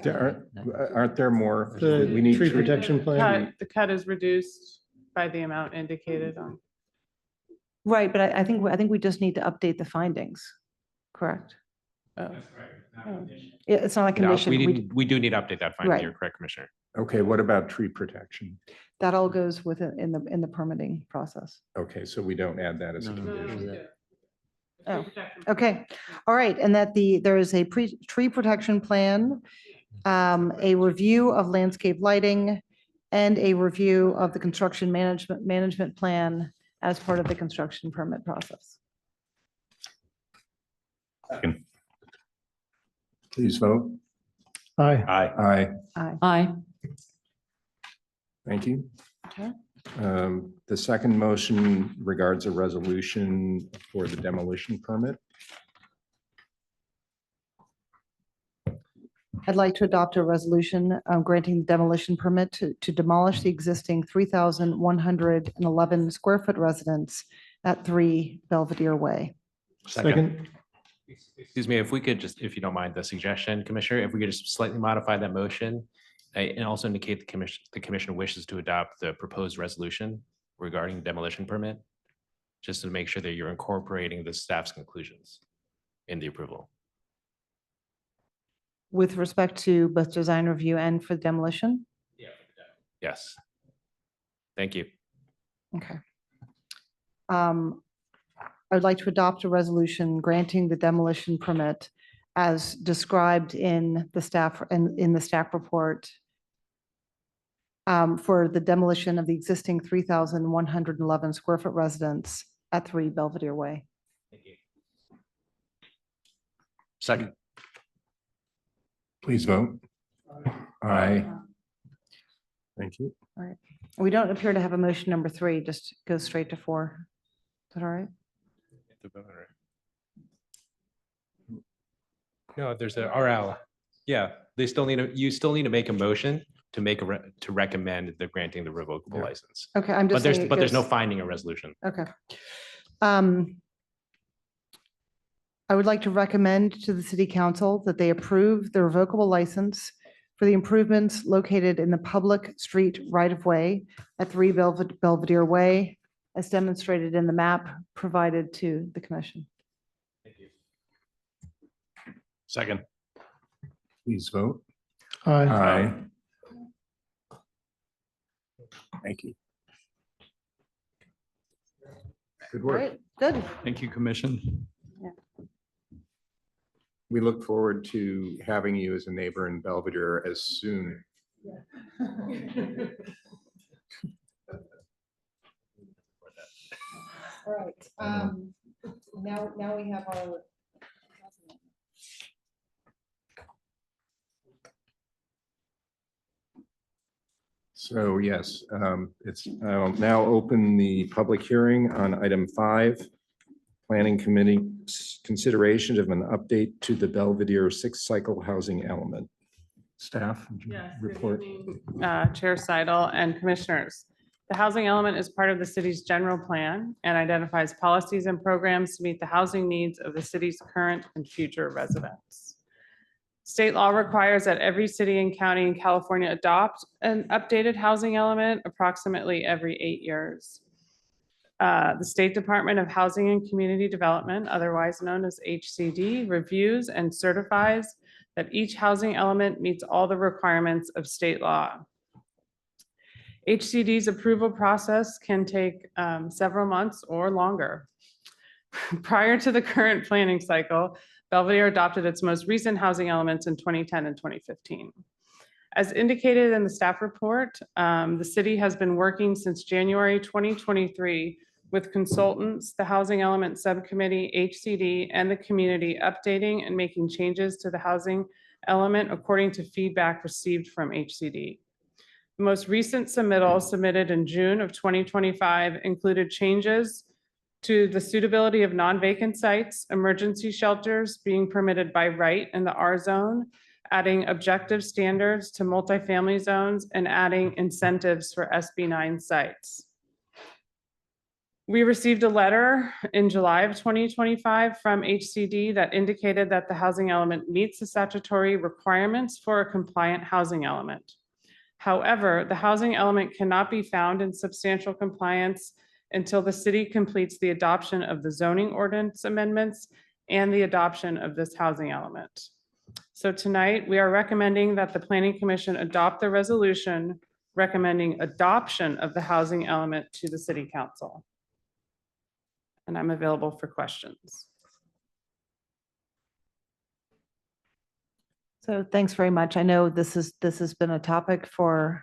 Aren't there more? The We need tree protection plan. The cut is reduced by the amount indicated on. Right, but I think we just need to update the findings, correct? Oh. Yeah, it's not a No, condition. we do need to update that finding. Right. You're correct, Commissioner. Okay, what about tree protection? That all goes with it in the permitting process. Okay, so we don't add that as a No, condition. Oh, okay, all right, and that there is a tree protection plan, a review of landscape lighting, and a review of the construction management plan as part of the construction permit process. Please vote. Aye. Aye. Aye, Aye. thank you. Okay. The second motion regards a resolution for the demolition permit. I'd like to adopt a resolution granting demolition permit to demolish the existing 3,111 square foot residence at 3 Belvedere Way. Second. Excuse me, if we could just, if you don't mind the suggestion, Commissioner, if we could just slightly modify that motion and also indicate the commission wishes to adopt the proposed resolution regarding demolition permit. just to make sure that you're incorporating the staff's conclusions in the approval. With respect to both design review and for demolition? Yes. Thank you. Okay. I'd like to adopt a resolution granting the demolition permit as described in the staff, in the staff report for the demolition of the existing 3,111 square foot residence at 3 Belvedere Way. Second. Please vote. Aye. Thank you. We don't appear to have a motion number 3, just go straight to 4. Is that all right? No, there's a RL. Yeah, they still need you still need to make a motion to make to recommend the granting the revocable license. Okay, I'm just saying it But there's no goes- finding a resolution. Okay. I would like to recommend to the city council that they approve the revocable license for the improvements located in the public street right-of-way at 3 Belvedere Way, as demonstrated in the map provided to the commission. Second. Please vote. Aye. Aye. Thank you. Good All work. right, good. Thank you, Commission. We look forward to having you as a neighbor in Belvedere as soon. All right, now we have our. So yes, I'll now open the public hearing on item 5. Planning Committee's consideration of an update to the Belvedere 6-cycle housing element. Staff, would you Yes, good report? evening, Chair Seidel and Commissioners. The housing element is part of the city's general plan and identifies policies and programs to meet the housing needs of the city's current and future residents. State law requires that every city and county in California adopt an updated housing element approximately every 8 years. The State Department of Housing and Community Development, otherwise known as HCD, reviews and certifies that each housing element meets all the requirements of state law. HCD's approval process can take several months or longer. Prior to the current planning cycle, Belvedere adopted its most recent housing elements in 2010 and 2015. As indicated in the staff report, the city has been working since January 2023 with consultants, the Housing Element Subcommittee, HCD, and the community updating and making changes to the housing element according to feedback received from HCD. The most recent submittal submitted in June of 2025 included changes to the suitability of non-vacant sites, emergency shelters being permitted by right in the R zone, adding objective standards to multifamily zones, and adding incentives for SB9 sites. We received a letter in July of 2025 from HCD that indicated that the housing element meets the statutory requirements for a compliant housing element. However, the housing element cannot be found in substantial compliance until the city completes the adoption of the zoning ordinance amendments and the adoption of this housing element. So tonight, we are recommending that the Planning Commission adopt the resolution recommending adoption of the housing element to the City Council. And I'm available for questions. So thanks very much. I know this has been a topic for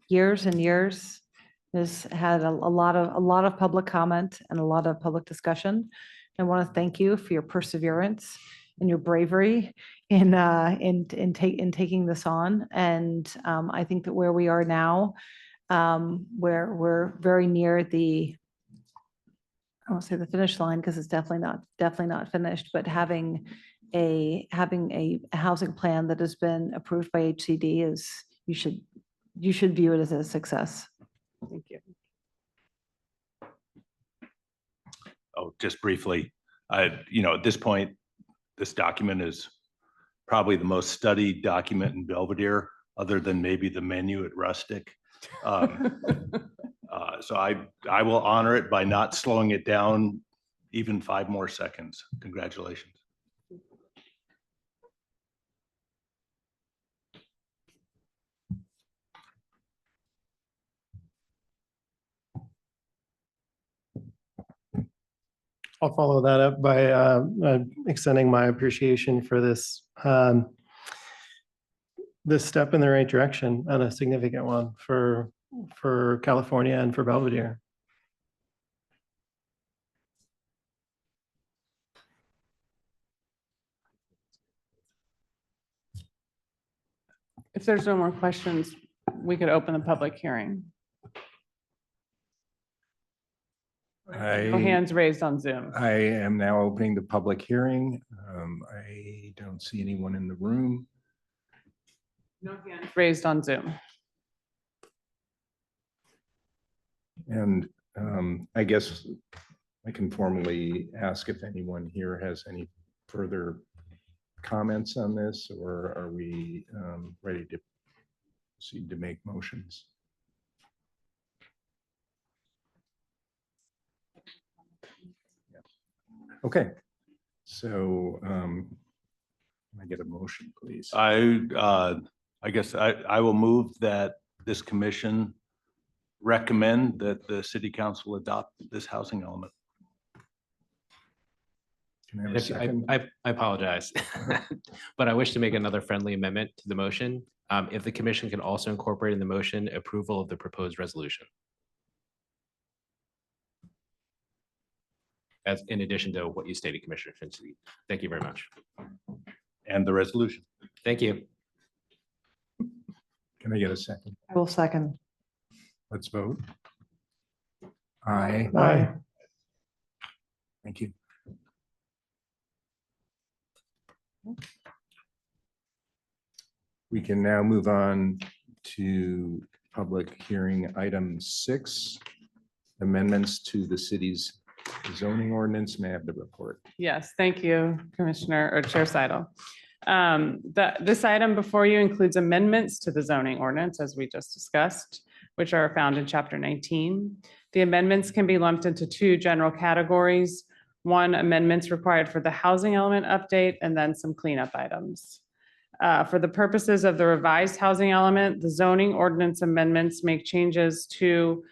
years and years. This had a lot of public comment and a lot of public discussion. I want to thank you for your perseverance and your bravery in taking this on. And I think that where we are now, where we're very near the, I won't say the finish line because it's definitely not finished, but having a housing plan that has been approved by HCD is, you should view it as a success. Thank you. Oh, just briefly, at this point, this document is probably the most studied document in Belvedere, other than maybe the menu at Rustic. So I will honor it by not slowing it down even 5 more seconds. Congratulations. I'll follow that up by extending my appreciation for this this step in the right direction and a significant one for California and for Belvedere. If there's no more questions, we could open the public hearing. No hands raised on Zoom. I am now opening the public hearing. I don't see anyone in the room. No hands raised on Zoom. And I guess I can formally ask if anyone here has any further comments on this, or are we ready to proceed to make motions? Okay, so can I get a motion, please? I guess I will move that this commission recommend that the city council adopt this housing element. Can I have a second? I apologize, but I wish to make another friendly amendment to the motion. If the commission can also incorporate in the motion approval of the proposed resolution. As in addition to what you stated, Commissioner Finchley. Thank you very much. And the resolution. Thank you. Can I get a second? I will second. Let's vote. Aye. Aye. Thank you. We can now move on to public hearing item 6, amendments to the city's zoning ordinance. May I have the report? Yes, thank you, Commissioner or Chair Seidel. This item before you includes amendments to the zoning ordinance, as we just discussed, which are found in Chapter 19. The amendments can be lumped into 2 general categories. 1, amendments required for the housing element update, and then some cleanup items. For the purposes of the revised housing element, the zoning ordinance amendments make changes to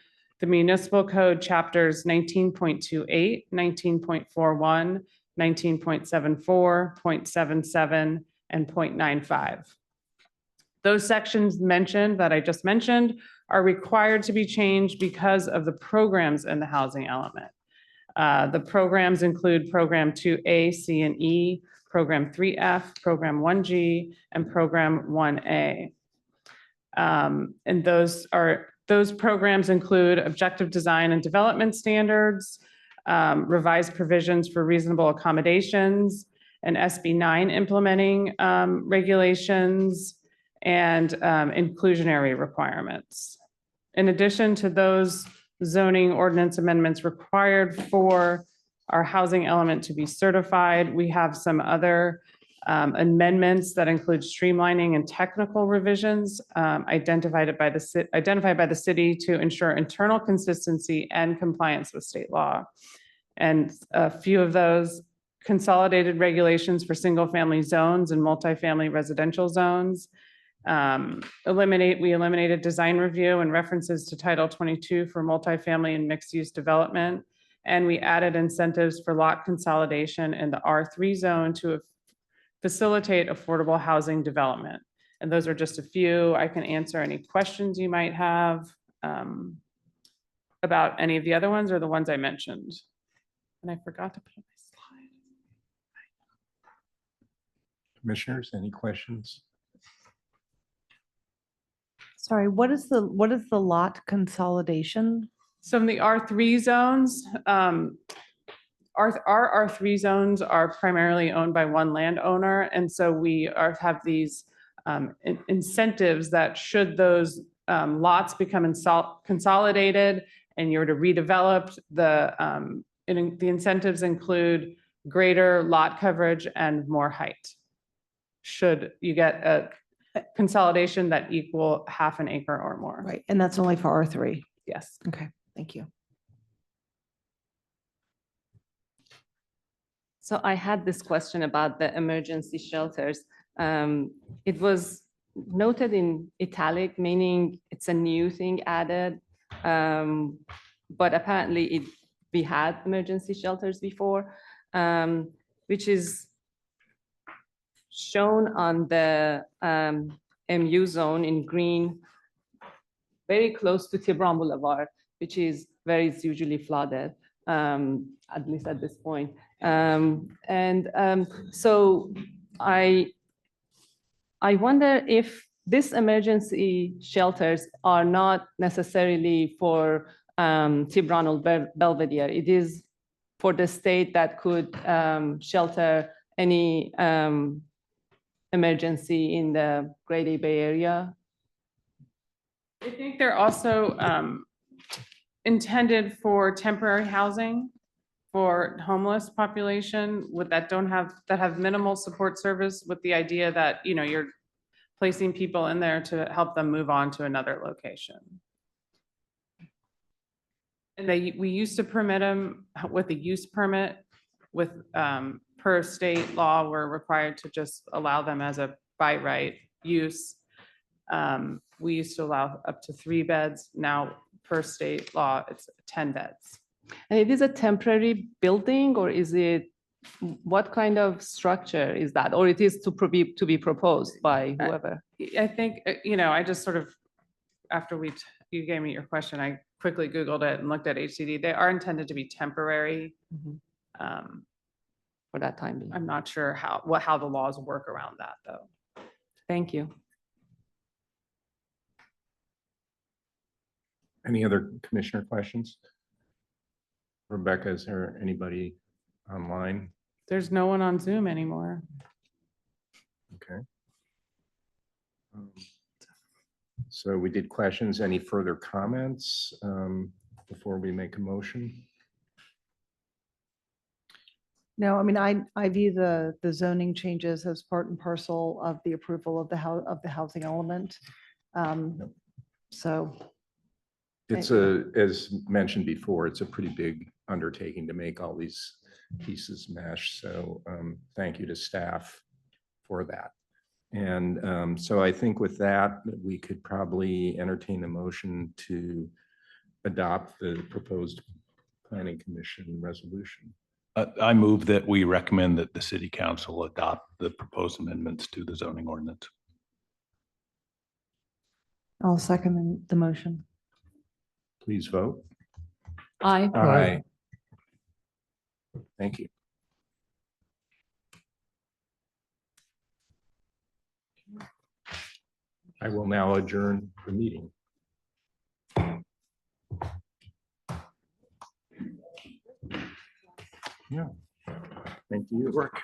the municipal code chapters 19.28, 19.41, 19.74, 0.77, and 0.95. Those sections mentioned that I just mentioned are required to be changed because of the programs in the housing element. The programs include Program 2A, C, and E, Program 3F, Program 1G, and Program 1A. And those programs include objective design and development standards, revised provisions for reasonable accommodations, and SB 9 implementing regulations, and inclusionary requirements. In addition to those zoning ordinance amendments required for our housing element to be certified, we have some other amendments that include streamlining and technical revisions identified by the city to ensure internal consistency and compliance with state law. And a few of those: consolidated regulations for single-family zones and multifamily residential zones. We eliminated design review and references to Title 22 for multifamily and mixed-use development. And we added incentives for lot consolidation in the R3 zone to facilitate affordable housing development. And those are just a few. I can answer any questions you might have about any of the other ones or the ones I mentioned. And I forgot to put up my slide. Commissioners, any questions? Sorry, what is the lot consolidation? So in the R3 zones, our R3 zones are primarily owned by one landowner. And so we have these incentives that should those lots become consolidated and you're to redevelop, the incentives include greater lot coverage and more height. Should you get a consolidation that equal half an acre or more. Right, and that's only for R3. yes. Okay, thank you. So I had this question about the emergency shelters. It was noted in italic, meaning it's a new thing added. But apparently we had emergency shelters before, which is shown on the MU zone in green, very close to Tibran Boulevard, which is where it's usually flooded, at least at this point. So I wonder if these emergency shelters are not necessarily for Tibran or Belvedere. It is for the state that could shelter any emergency in the Greater Bay Area. I think they're also intended for temporary housing for homeless population that have minimal support service, with the idea that, you know, you're placing people in there to help them move on to another location. And we used to permit them with a use permit with, per state law, we're required to just allow them as a by right use. We used to allow up to 3 beds. Now, per state law, it's 10 beds. And it is a temporary building, or is it, what kind of structure is that? Or it is to be proposed by whoever? I think, you know, I just sort of, after you gave me your question, I quickly Googled it and looked at HCD. They are intended to be temporary. For that time being. I'm not sure how the laws work around that, though. Thank you. Any other commissioner questions? Rebecca, is there anybody online? There's no one on Zoom anymore. Okay. So we did questions. Any further comments before we make a motion? No, I mean, I view the zoning changes as part and parcel of the approval of the housing element. So. It's as mentioned before, it's a pretty big undertaking to make all these pieces mesh. So thank you to staff for that. And so I think with that, we could probably entertain a motion to adopt the proposed planning commission resolution. I move that we recommend that the city council adopt the proposed amendments to the zoning ordinance. I'll second the motion. Please vote. Aye. Aye. Thank you. I will now adjourn the meeting. Yeah. Thank you. Work.